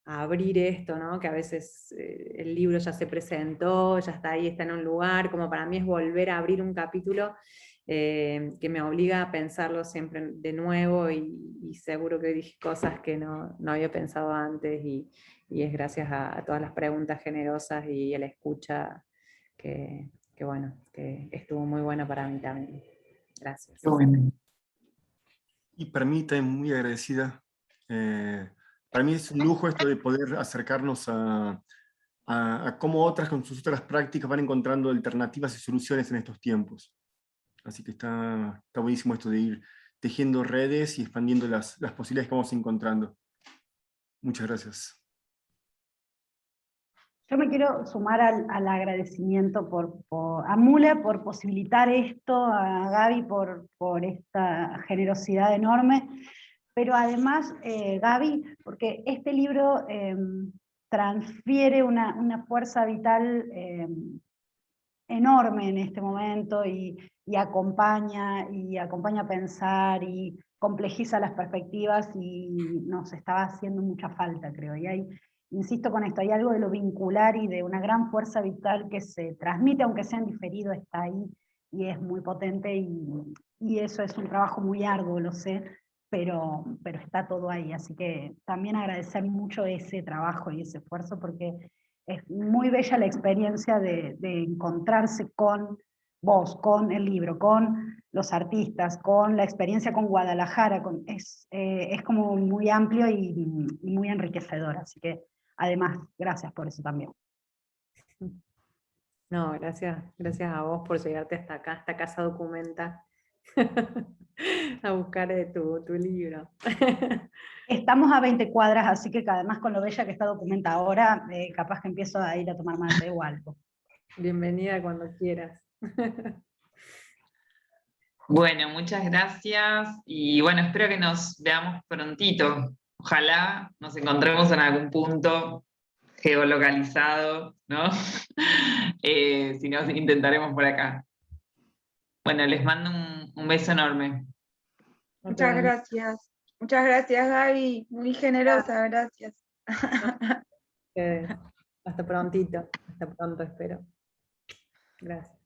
abrir esto, ¿no? Que a veces el libro ya se presentó, ya está ahí, está en un lugar, como para mí es volver a abrir un capítulo que me obliga a pensarlo siempre de nuevo, y seguro que dije cosas que no había pensado antes, y es gracias a todas las preguntas generosas y a la escucha que bueno, que estuvo muy buena para mí también. Gracias. Qué bueno. Y permite, muy agradecida. Para mí es un lujo esto de poder acercarnos a a cómo otras con sus otras prácticas van encontrando alternativas y soluciones en estos tiempos. Así que está buenísimo esto de ir tejiendo redes y expandiendo las posibilidades que vamos encontrando. Muchas gracias. Yo me quiero sumar al agradecimiento a Mule por posibilitar esto, a Gaby por esta generosidad enorme, pero además, Gaby, porque este libro transfiere una fuerza vital enorme en este momento y acompaña a pensar y complejiza las perspectivas y nos estaba haciendo mucha falta, creo. Y insisto con esto, hay algo de lo vincular y de una gran fuerza vital que se transmite, aunque sea en diferido, está ahí y es muy potente y eso es un trabajo muy arduo, lo sé, pero está todo ahí. Así que también agradecer mucho ese trabajo y ese esfuerzo porque es muy bella la experiencia de encontrarse con vos, con el libro, con los artistas, con la experiencia con Guadalajara, es como muy amplio y muy enriquecedor, así que además, gracias por eso también. No, gracias a vos por llegarte hasta acá, hasta Casa Documenta, a buscar tu libro. Estamos a 20 cuadras, así que además con lo bella que está Documenta ahora, capaz que empiezo a ir a tomar mate o algo. Bienvenida cuando quieras. Bueno, muchas gracias y bueno, espero que nos veamos prontito. Ojalá nos encontremos en algún punto geolocalizado, ¿no? Si no, intentaremos por acá. Bueno, les mando un beso enorme. Muchas gracias. Muchas gracias, Gaby. Muy generosa, gracias. Hasta prontito, hasta pronto espero. Gracias.